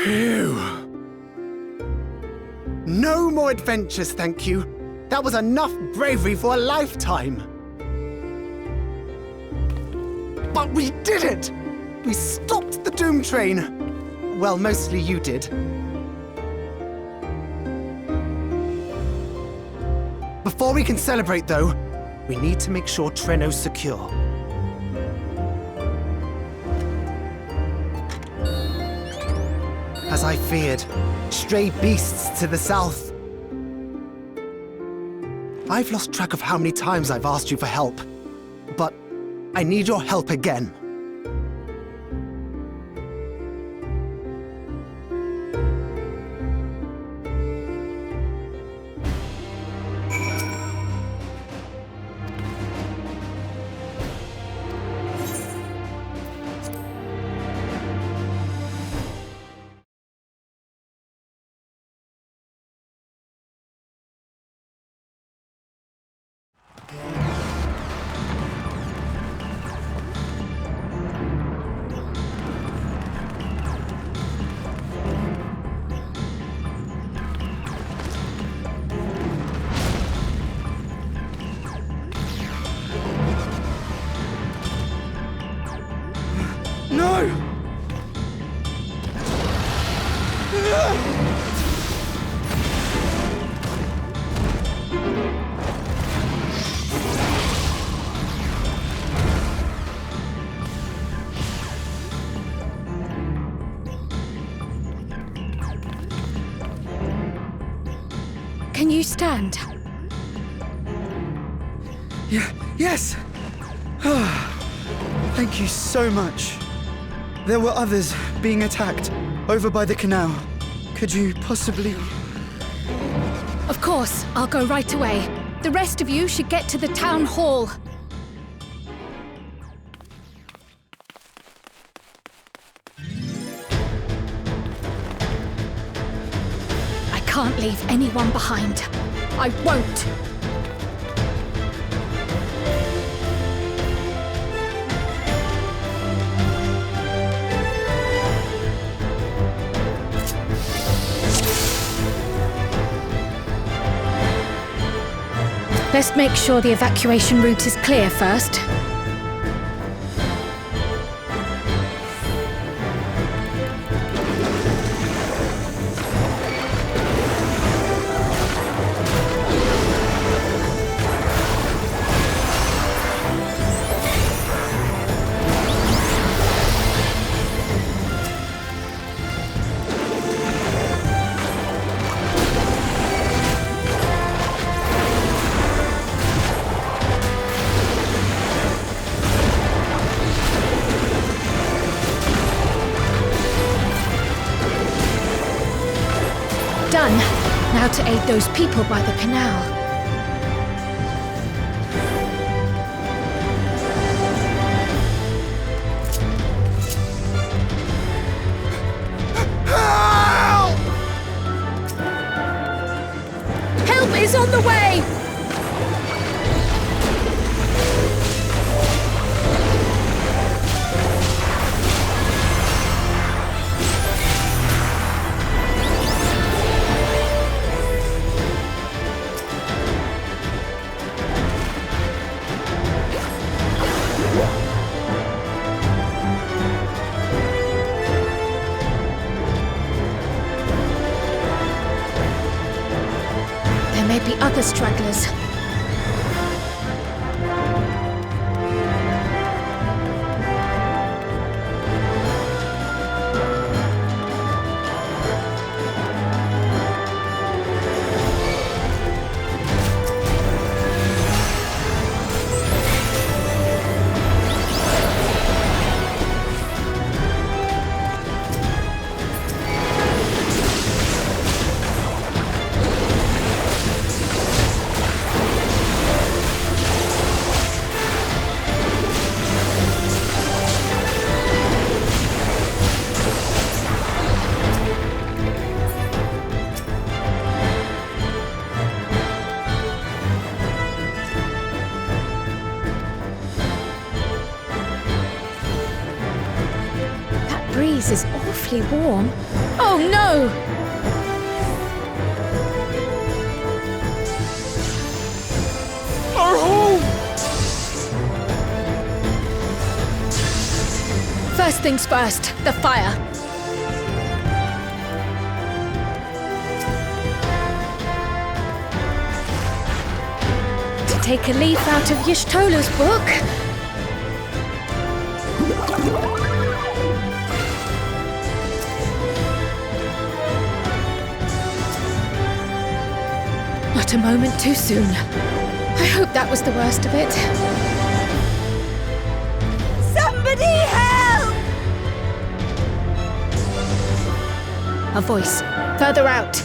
Speaker 12: Phew. No more adventures, thank you. That was enough bravery for a lifetime. But we did it! We stopped the Doom Train. Well, mostly you did. Before we can celebrate, though, we need to make sure Treno's secure. As I feared, stray beasts to the south. I've lost track of how many times I've asked you for help, but I need your help again.
Speaker 14: No!
Speaker 2: Can you stand?
Speaker 14: Yes! Thank you so much. There were others being attacked over by the canal. Could you possibly...
Speaker 2: Of course, I'll go right away. The rest of you should get to the town hall. I can't leave anyone behind. I won't! Let's make sure the evacuation route is clear first. Done. Now to aid those people by the canal. Help is on the way! stragglers. Breeze is awfully warm. Oh no!
Speaker 12: Our home!
Speaker 2: First things first, the fire. To take a leaf out of Y'shtola's book. Not a moment too soon. I hope that was the worst of it.
Speaker 8: Somebody help!
Speaker 2: A voice. Further out.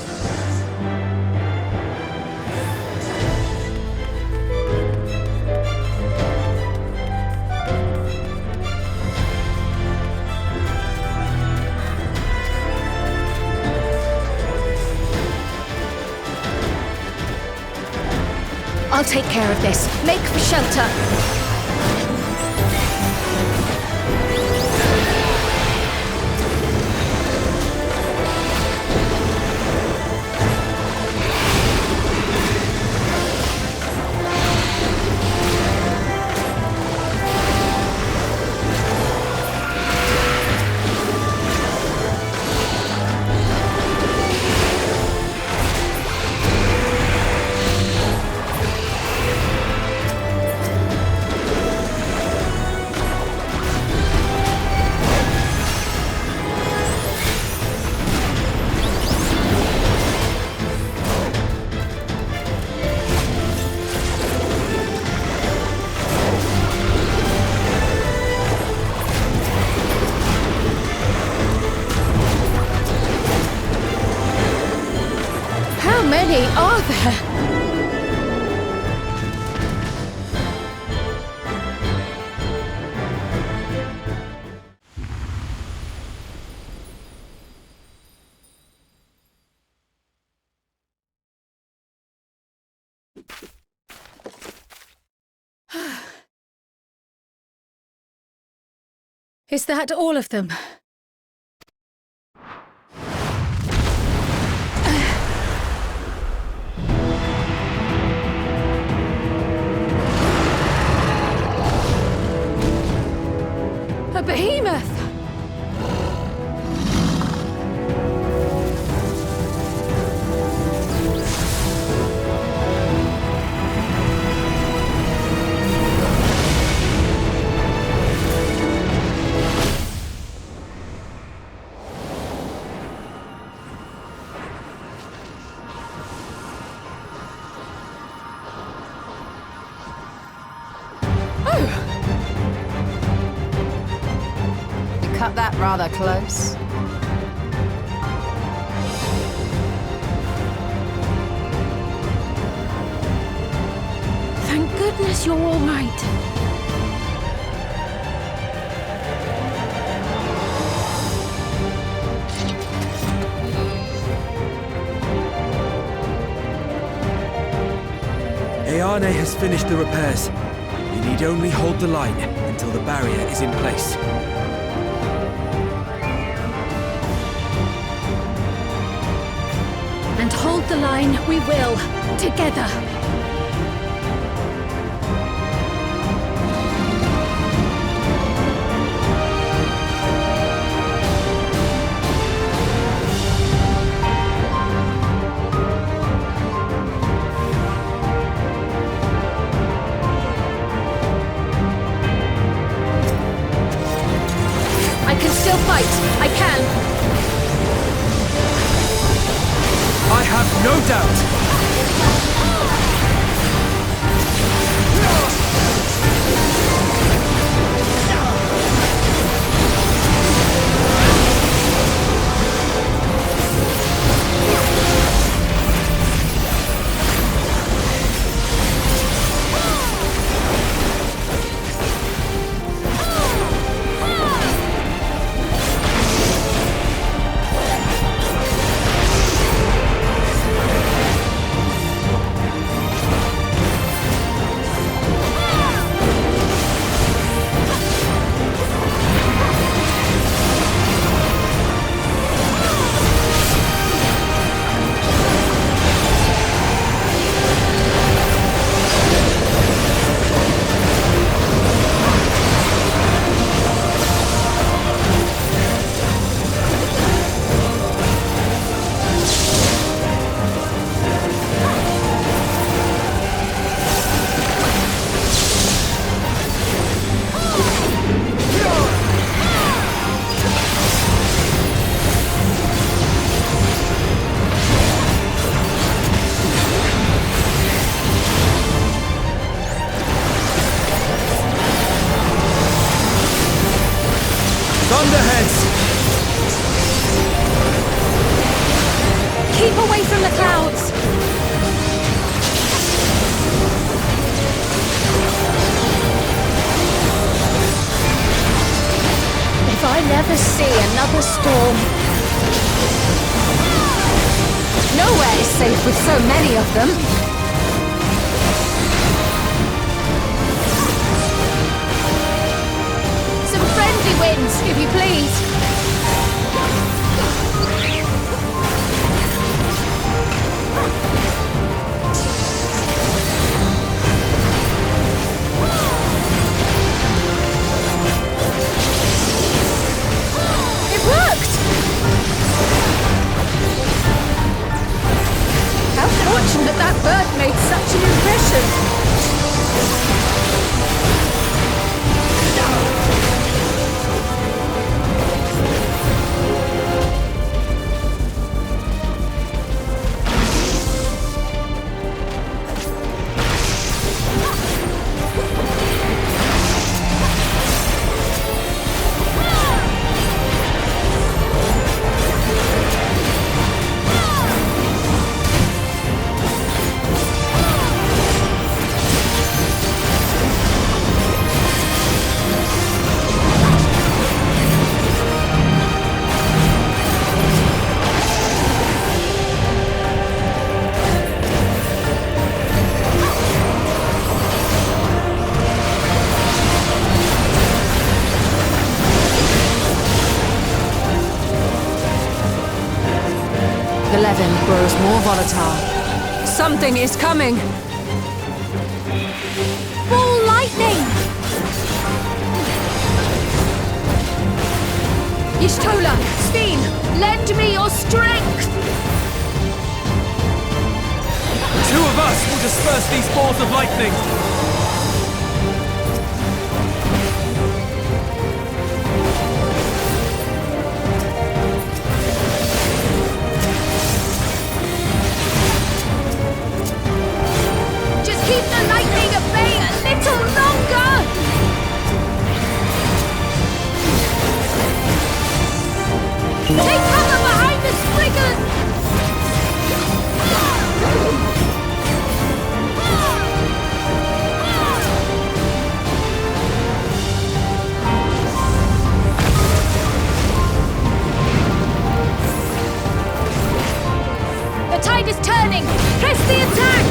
Speaker 2: I'll take care of this. Make for shelter. How many are there? Is that all of them? A behemoth!
Speaker 11: Cut that rather close.
Speaker 2: Thank goodness you're all right.
Speaker 9: Ayane has finished the repairs. We need only hold the line until the barrier is in place.
Speaker 2: And hold the line we will, together. the storm.
Speaker 11: Nowhere is safe with so many of them.
Speaker 2: Some friendly winds, if you please. It worked! How fortunate that bird made such an impression!
Speaker 11: The Levin grows more volatile. Something is coming!
Speaker 2: Ball lightning! Y'shtola, Steen, lend me your strength!
Speaker 5: The two of us will disperse these balls of lightning!
Speaker 2: Keep the lightning at bay a little longer! Take cover behind the Spriggans! The tide is turning! Press the attack!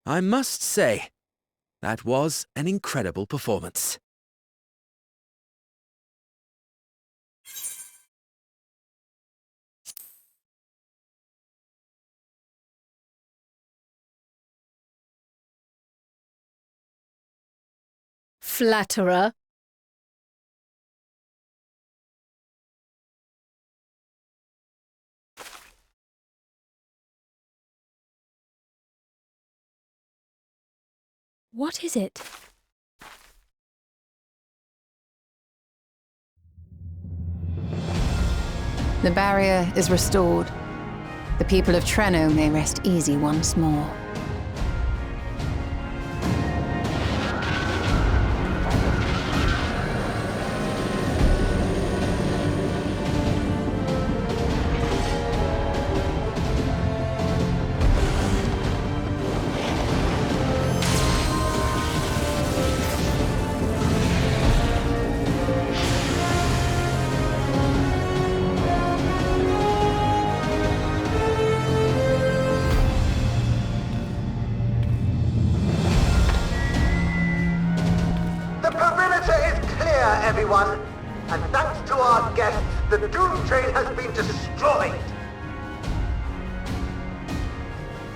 Speaker 9: I must say, that was an incredible performance.
Speaker 2: Flatterer.
Speaker 6: What is it?
Speaker 11: The barrier is restored. The people of Treno may rest easy once more.
Speaker 10: Everyone, and thanks to our guests, the Doom Train has been destroyed.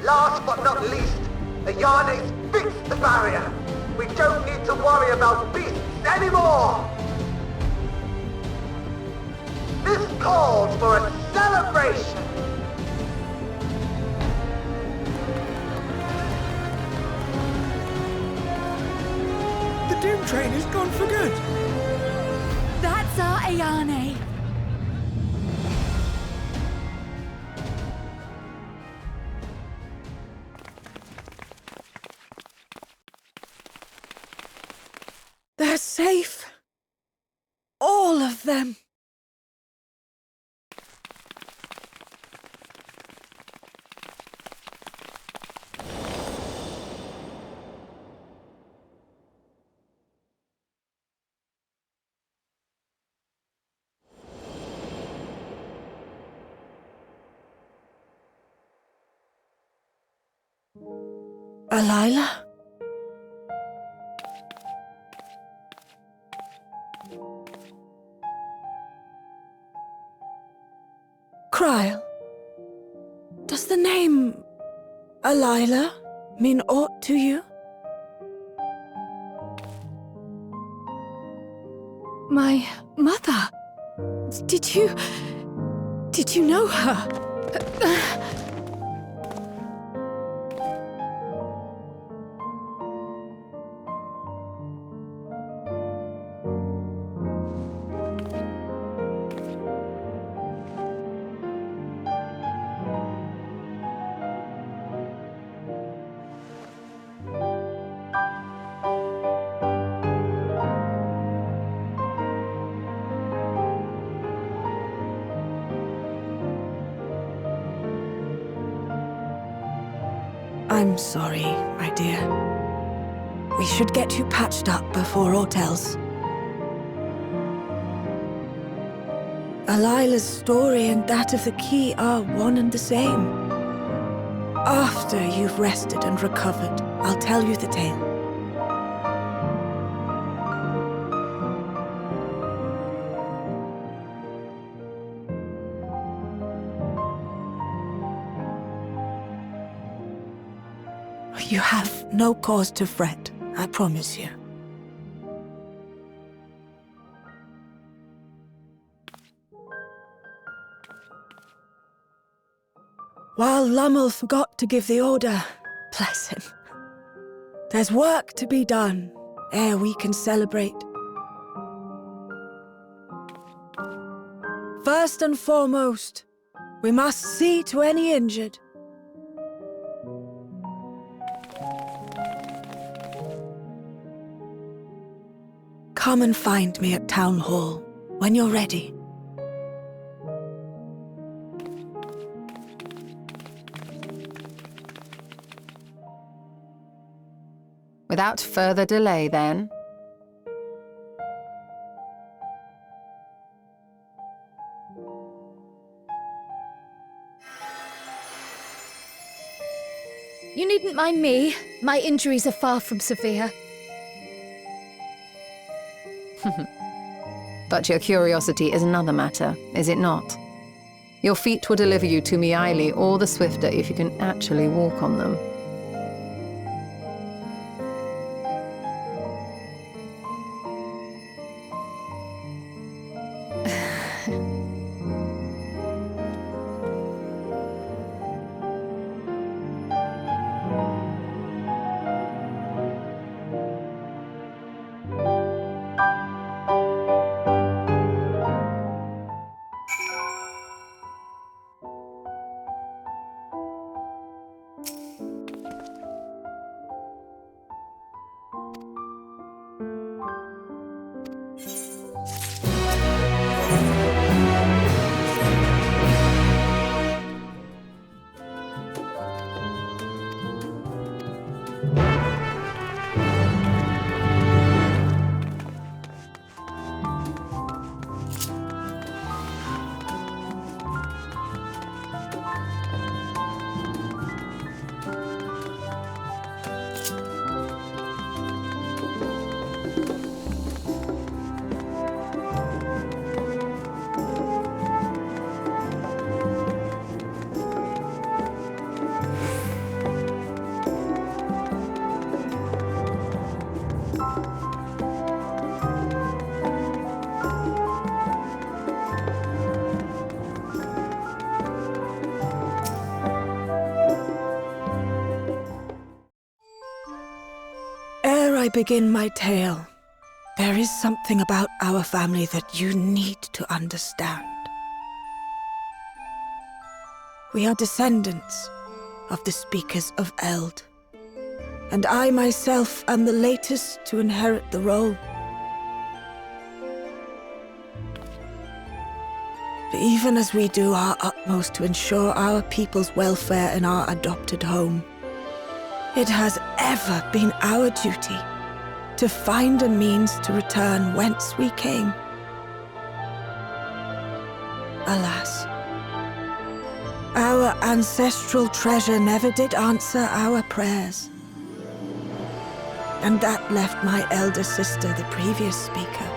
Speaker 10: Last but not least, Ayane fixed the barrier. We don't need to worry about beasts anymore! This calls for a celebration!
Speaker 7: The Doom Train is gone for good.
Speaker 4: That's our Ayane.
Speaker 7: They're safe. All of them. Alila? Cryle, does the name Alila mean aught to you?
Speaker 4: My mother. Did you know her?
Speaker 7: I'm sorry, my dear. We should get you patched up before aught else. Alila's story and that of the key are one and the same. After you've rested and recovered, I'll tell you the tale. You have no cause to fret, I promise you. While Lummel forgot to give the order, bless him, there's work to be done ere we can celebrate. First and foremost, we must see to any injured. Come and find me at Town Hall when you're ready.
Speaker 11: Without further delay, then.
Speaker 2: You needn't mind me. My injuries are far from severe.
Speaker 11: But your curiosity is another matter, is it not? Your feet will deliver you to Miaili all the swifter if you can actually walk on them.
Speaker 7: I begin my tale, there is something about our family that you need to understand. We are descendants of the speakers of Eld, and I myself am the latest to inherit the role. Even as we do our utmost to ensure our people's welfare in our adopted home, it has ever been our duty to find a means to return whence we came. Alas, our ancestral treasure never did answer our prayers. And that left my elder sister, the previous speaker,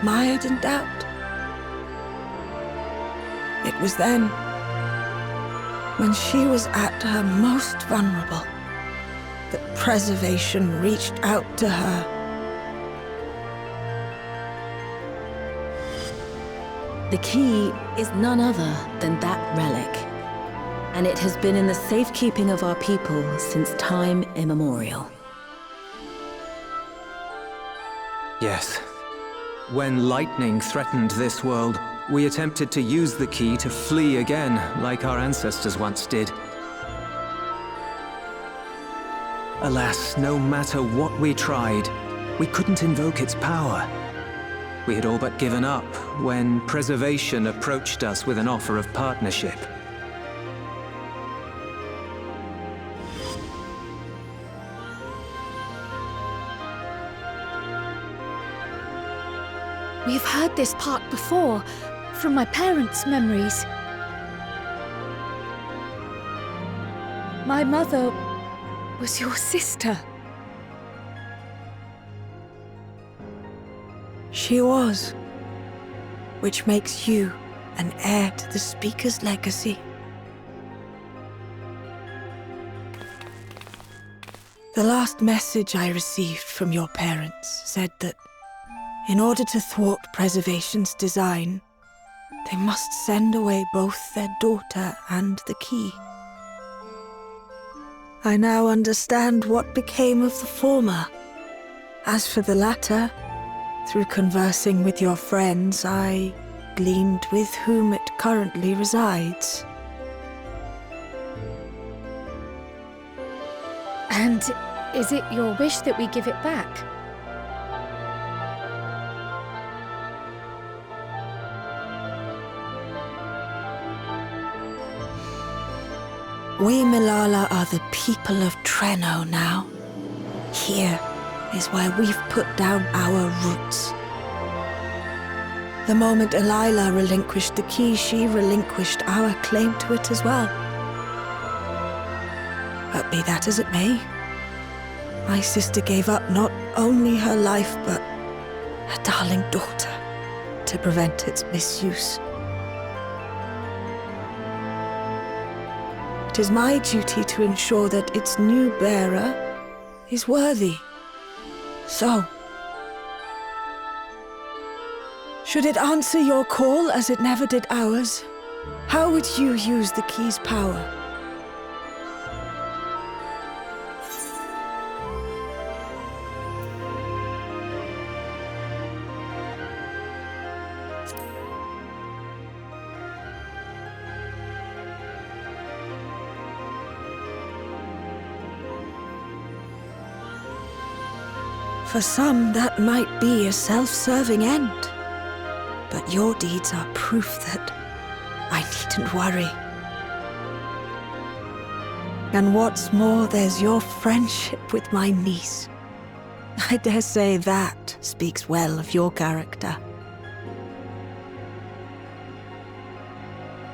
Speaker 7: mired in doubt. It was then, when she was at her most vulnerable, that preservation reached out to her.
Speaker 15: The key is none other than that relic, and it has been in the safekeeping of our people since time immemorial.
Speaker 3: Yes. When lightning threatened this world, we attempted to use the key to flee again, like our ancestors once did. Alas, no matter what we tried, we couldn't invoke its power. We had all but given up when Preservation approached us with an offer of partnership.
Speaker 2: We've heard this part before, from my parents' memories. My mother was your sister.
Speaker 7: She was, which makes you an heir to the Speaker's legacy. The last message I received from your parents said that in order to thwart Preservation's design, they must send away both their daughter and the key. I now understand what became of the former. As for the latter, through conversing with your friends, I gleaned with whom it currently resides.
Speaker 2: And is it your wish that we give it back?
Speaker 7: We Milala are the people of Treno now. Here is where we've put down our roots. The moment Elila relinquished the key, she relinquished our claim to it as well. But be that as it may, my sister gave up not only her life, but her darling daughter to prevent its misuse. It is my duty to ensure that its new bearer is worthy. So, should it answer your call as it never did ours, how would you use the key's power? For some, that might be a self-serving end. But your deeds are proof that I needn't worry. And what's more, there's your friendship with my niece. I dare say that speaks well of your character.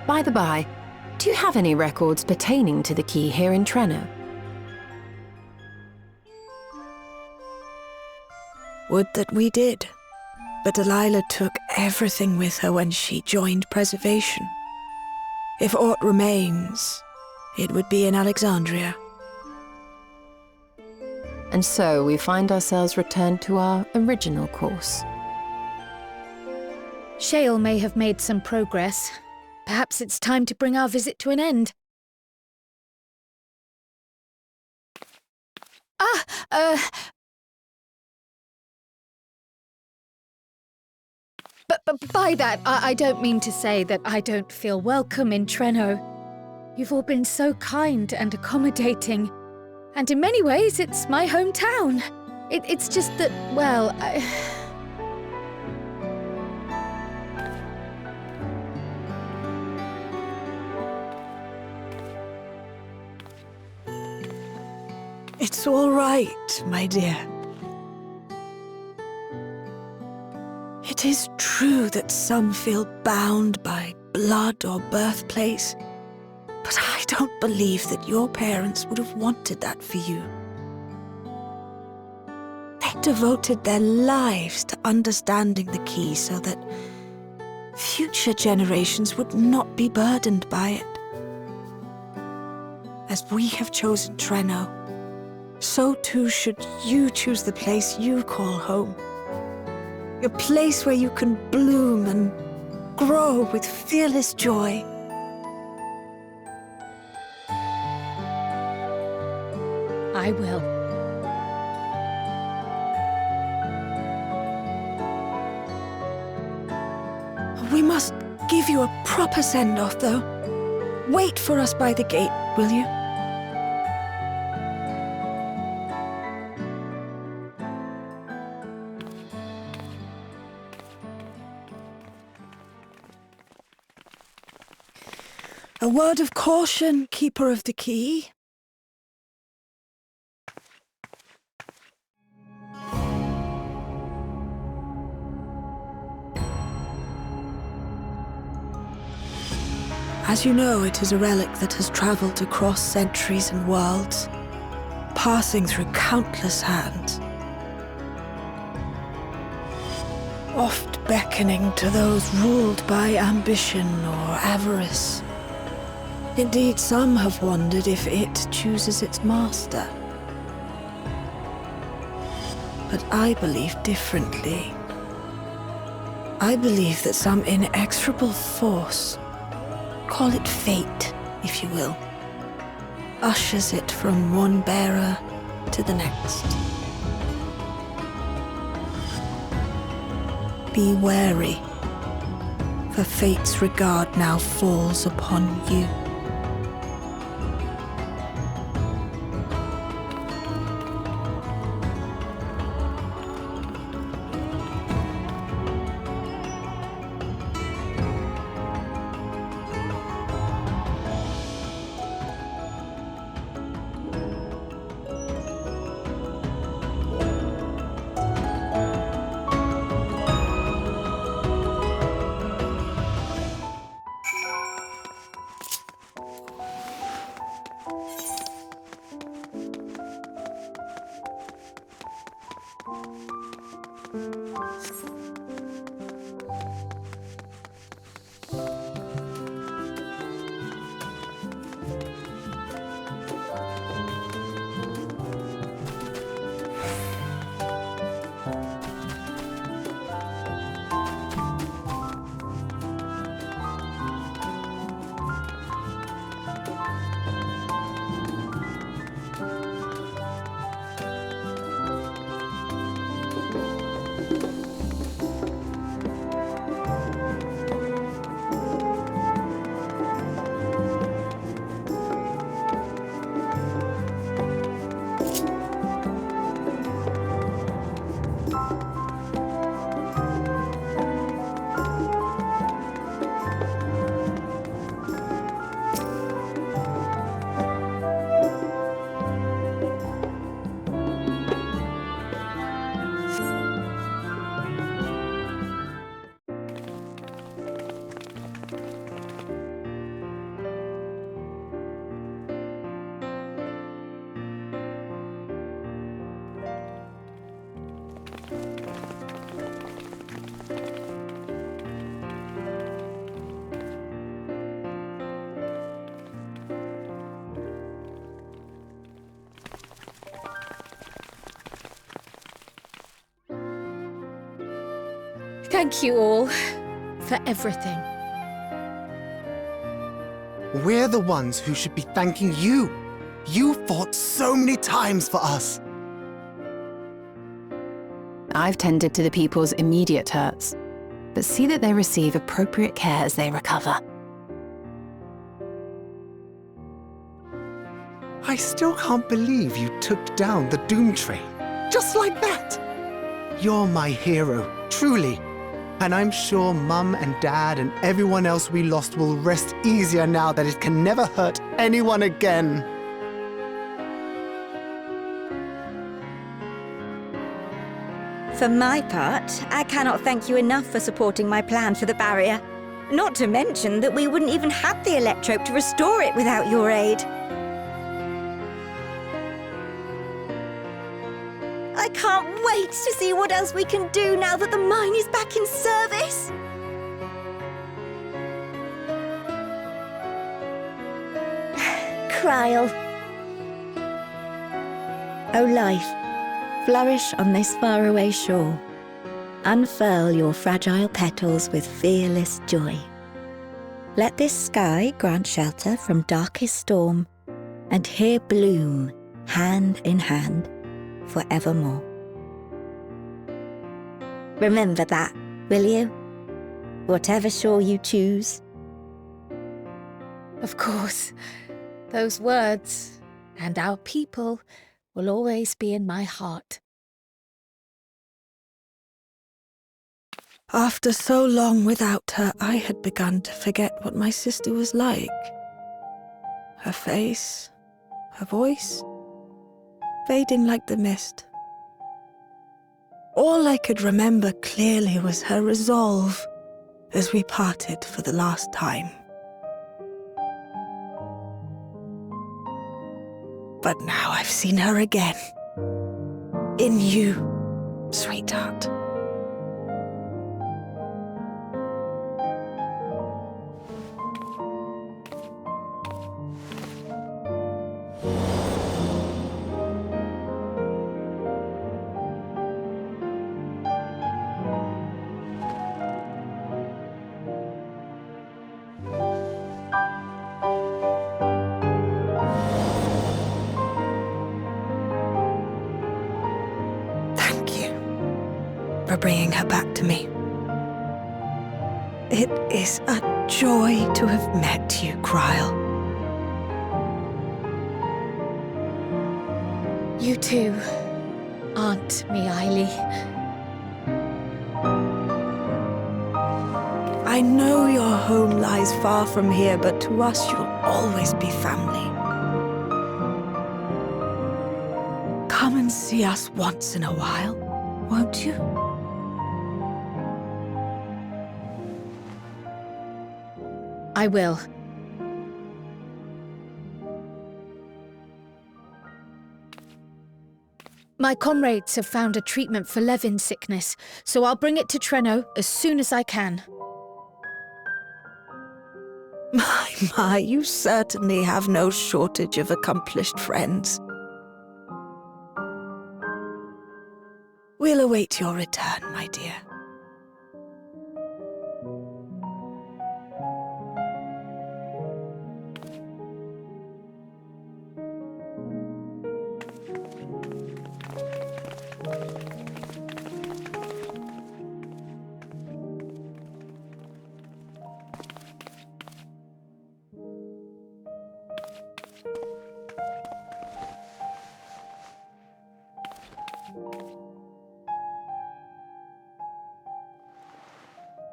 Speaker 11: By the by, do you have any records pertaining to the key here in Treno?
Speaker 7: Would that we did. But Delilah took everything with her when she joined Preservation. If aught remains, it would be in Alexandria.
Speaker 11: And so we find ourselves returned to our original course.
Speaker 2: Shale may have made some progress. Perhaps it's time to bring our visit to an end. But by that, I don't mean to say that I don't feel welcome in Treno. You've all been so kind and accommodating. And in many ways, it's my hometown. It's just that, well,
Speaker 7: It's all right, my dear. It is true that some feel bound by blood or birthplace, but I don't believe that your parents would have wanted that for you. They devoted their lives to understanding the key so that future generations would not be burdened by it. As we have chosen Treno, so too should you choose the place you call home. A place where you can bloom and grow with fearless joy.
Speaker 2: I will.
Speaker 7: We must give you a proper send-off, though. Wait for us by the gate, will you? A word of caution, Keeper of the Key. As you know, it is a relic that has traveled across centuries and worlds, passing through countless hands, oft beckoning to those ruled by ambition or avarice. Indeed, some have wondered if it chooses its master. But I believe differently. I believe that some inexorable force, call it fate, if you will, ushers it from one bearer to the next. Be wary, for fate's regard now falls upon you.
Speaker 2: Thank you all for everything.
Speaker 12: We're the ones who should be thanking you. You fought so many times for us.
Speaker 11: I've tended to the people's immediate hurts. but see that they receive appropriate care as they recover.
Speaker 12: I still can't believe you took down the Doom Train. Just like that! You're my hero, truly. And I'm sure Mum and Dad and everyone else we lost will rest easier now that it can never hurt anyone again.
Speaker 8: For my part, I cannot thank you enough for supporting my plan for the barrier. Not to mention that we wouldn't even have the electrope to restore it without your aid. I can't wait to see what else we can do now that the mine is back in service. Kryl. O life, flourish on this faraway shore. Unfurl your fragile petals with fearless joy. Let this sky grant shelter from darkest storm, and here bloom, hand in hand, forevermore. Remember that, will you? Whatever shore you choose.
Speaker 2: Of course. Those words, and our people, will always be in my heart.
Speaker 7: After so long without her, I had begun to forget what my sister was like. Her face, her voice, fading like the mist. All I could remember clearly was her resolve as we parted for the last time. But now I've seen her again. In you, sweetheart. For bringing her back to me. It is a joy to have met you, Kryl.
Speaker 2: You too, Aunt Miaili.
Speaker 7: I know your home lies far from here, but to us you'll always be family. Come and see us once in a while, won't you?
Speaker 2: I will. My comrades have found a treatment for Levin sickness, so I'll bring it to Treno as soon as I can.
Speaker 7: My, you certainly have no shortage of accomplished friends. We'll await your return, my dear.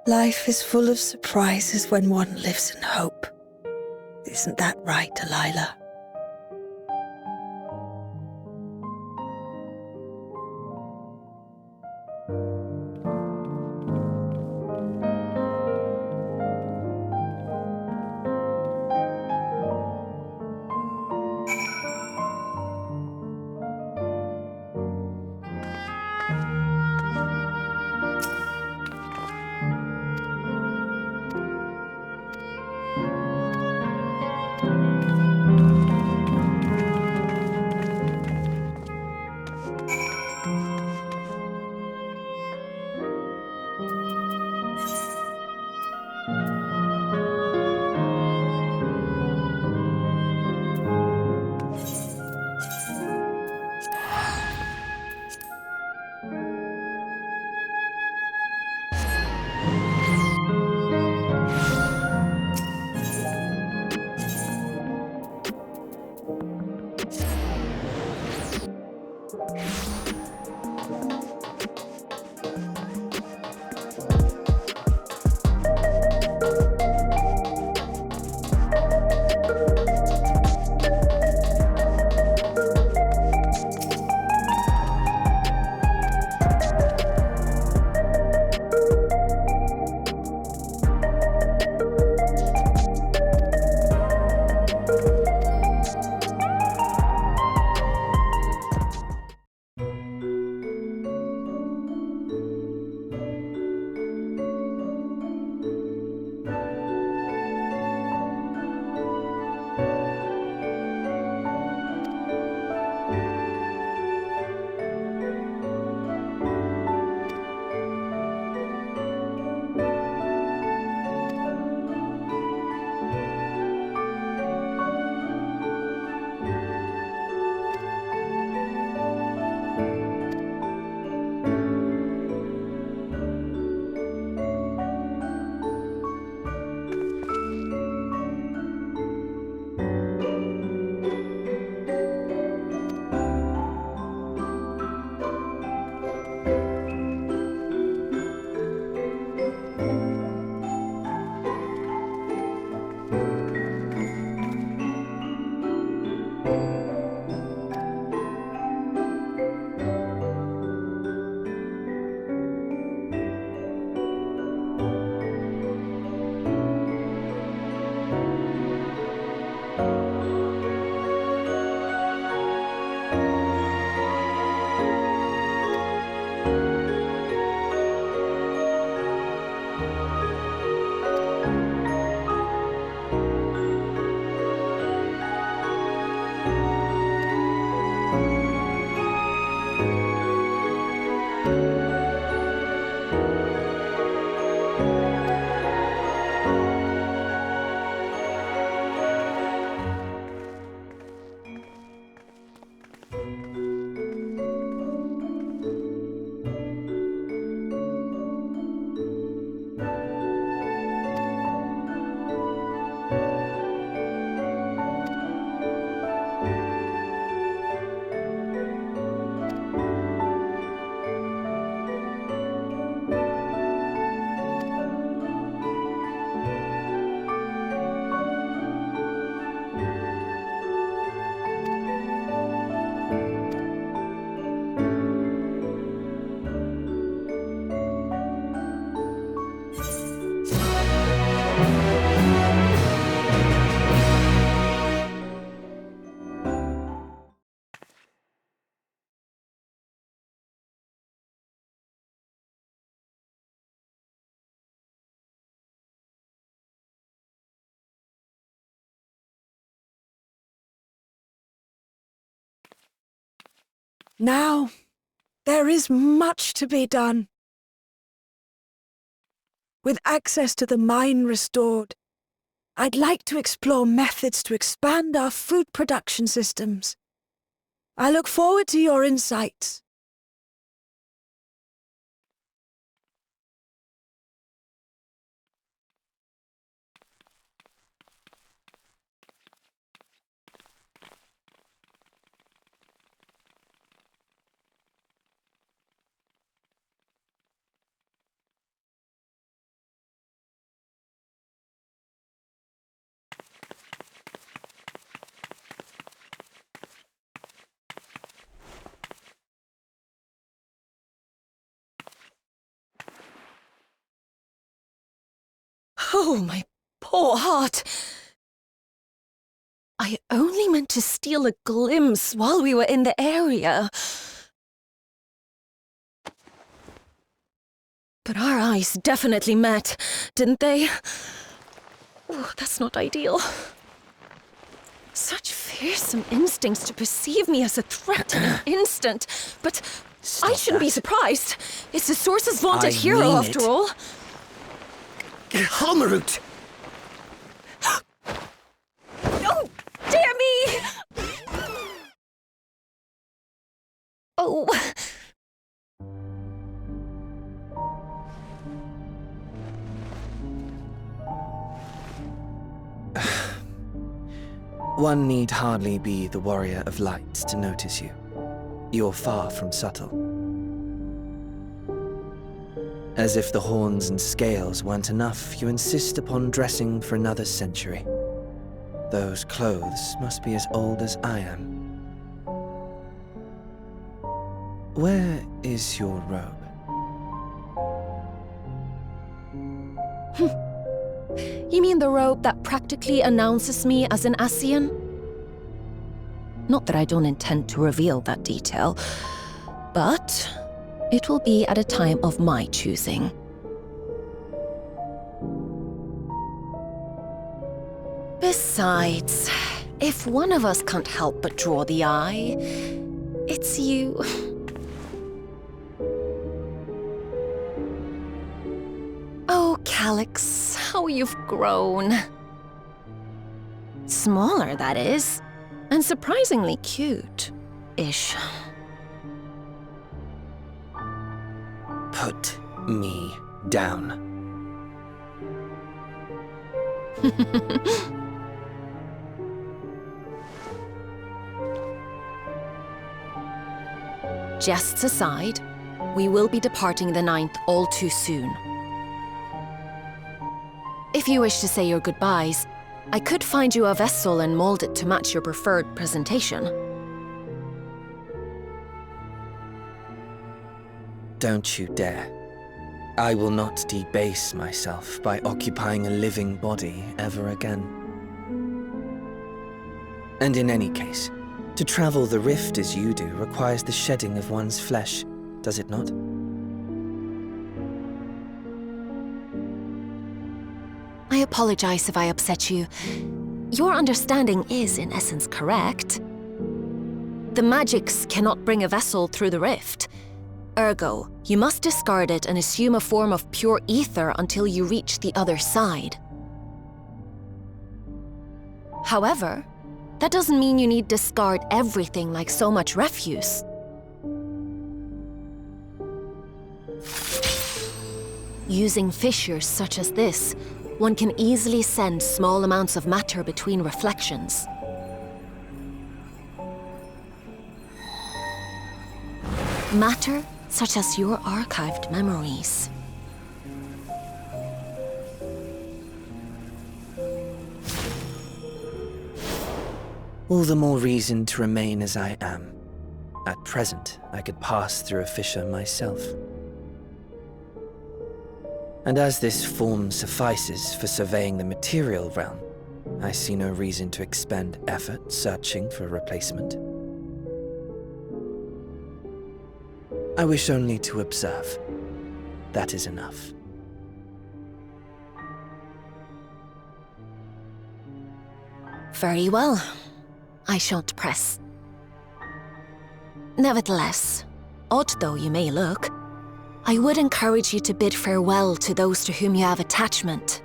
Speaker 7: Life is full of surprises when one lives in hope. Isn't that right, Delilah? Now, there is much to be done. With access to the mine restored, I'd like to explore methods to expand our food production systems. I look forward to your insights.
Speaker 16: Oh, my poor heart! I only meant to steal a glimpse while we were in the area. But our eyes definitely met, didn't they? Oh, that's not ideal. Such fearsome instincts to perceive me as a threat in an instant. But I shouldn't be surprised. It's the Source's vaunted hero, after all.
Speaker 17: Halmarut!
Speaker 16: Oh, dear me! Oh.
Speaker 9: One need hardly be the warrior of light to notice you. You're far from subtle. As if the horns and scales weren't enough, you insist upon dressing for another century. Those clothes must be as old as I am. Where is your robe?
Speaker 16: You mean the robe that practically announces me as an Ascian? Not that I don't intend to reveal that detail, but it will be at a time of my choosing. Besides, if one of us can't help but draw the eye, it's you. Oh, Calyx, how you've grown. Smaller, that is, and surprisingly cute-ish.
Speaker 9: Put me down.
Speaker 16: Jests aside, we will be departing the 9th all too soon. If you wish to say your goodbyes, I could find you a vessel and mold it to match your preferred presentation.
Speaker 9: Don't you dare. I will not debase myself by occupying a living body ever again. And in any case, to travel the rift as you do requires the shedding of one's flesh, does it not?
Speaker 16: I apologize if I upset you. Your understanding is, in essence, correct. The magics cannot bring a vessel through the rift. Ergo, you must discard it and assume a form of pure ether until you reach the other side. However, that doesn't mean you need discard everything like so much refuse. Using fissures such as this, one can easily send small amounts of matter between reflections. Matter such as your archived memories.
Speaker 9: All the more reason to remain as I am. At present, I could pass through a fissure myself. And as this form suffices for surveying the material realm, I see no reason to expend effort searching for a replacement. I wish only to observe. That is enough.
Speaker 16: Very well. I shan't press. Nevertheless, odd though you may look, I would encourage you to bid farewell to those to whom you have attachment.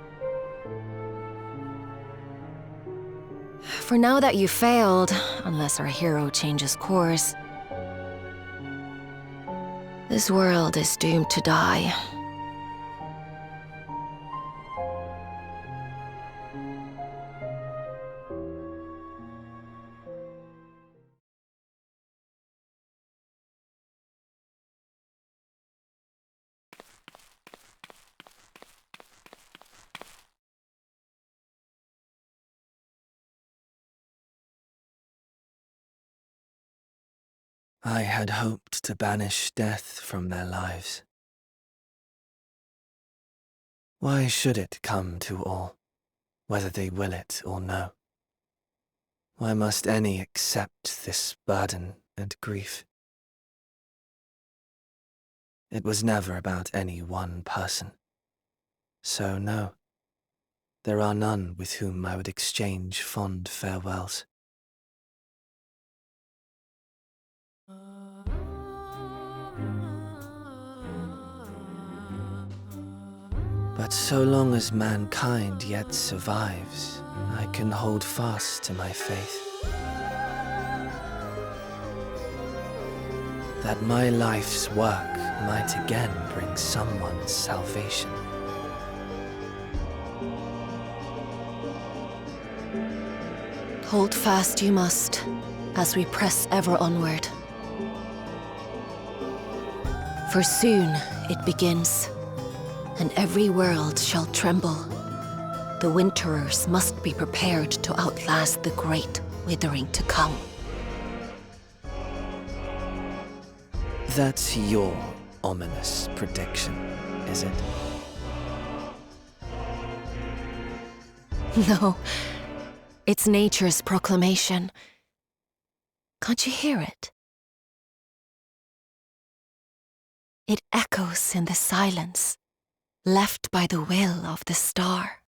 Speaker 16: For now that you've failed, unless our hero changes course, this world is doomed to die.
Speaker 9: I had hoped to banish death from their lives. Why should it come to all, whether they will it or no? Why must any accept this burden and grief? It was never about any one person. So no, there are none with whom I would exchange fond farewells. But so long as mankind yet survives, I can hold fast to my faith. That my life's work might again bring someone's salvation.
Speaker 16: Hold fast you must, as we press ever onward. For soon it begins, and every world shall tremble. The winterers must be prepared to outlast the great withering to come.
Speaker 9: That's your ominous prediction, is it?
Speaker 16: No, it's nature's proclamation. Can't you hear it? It echoes in the silence, left by the will of the star.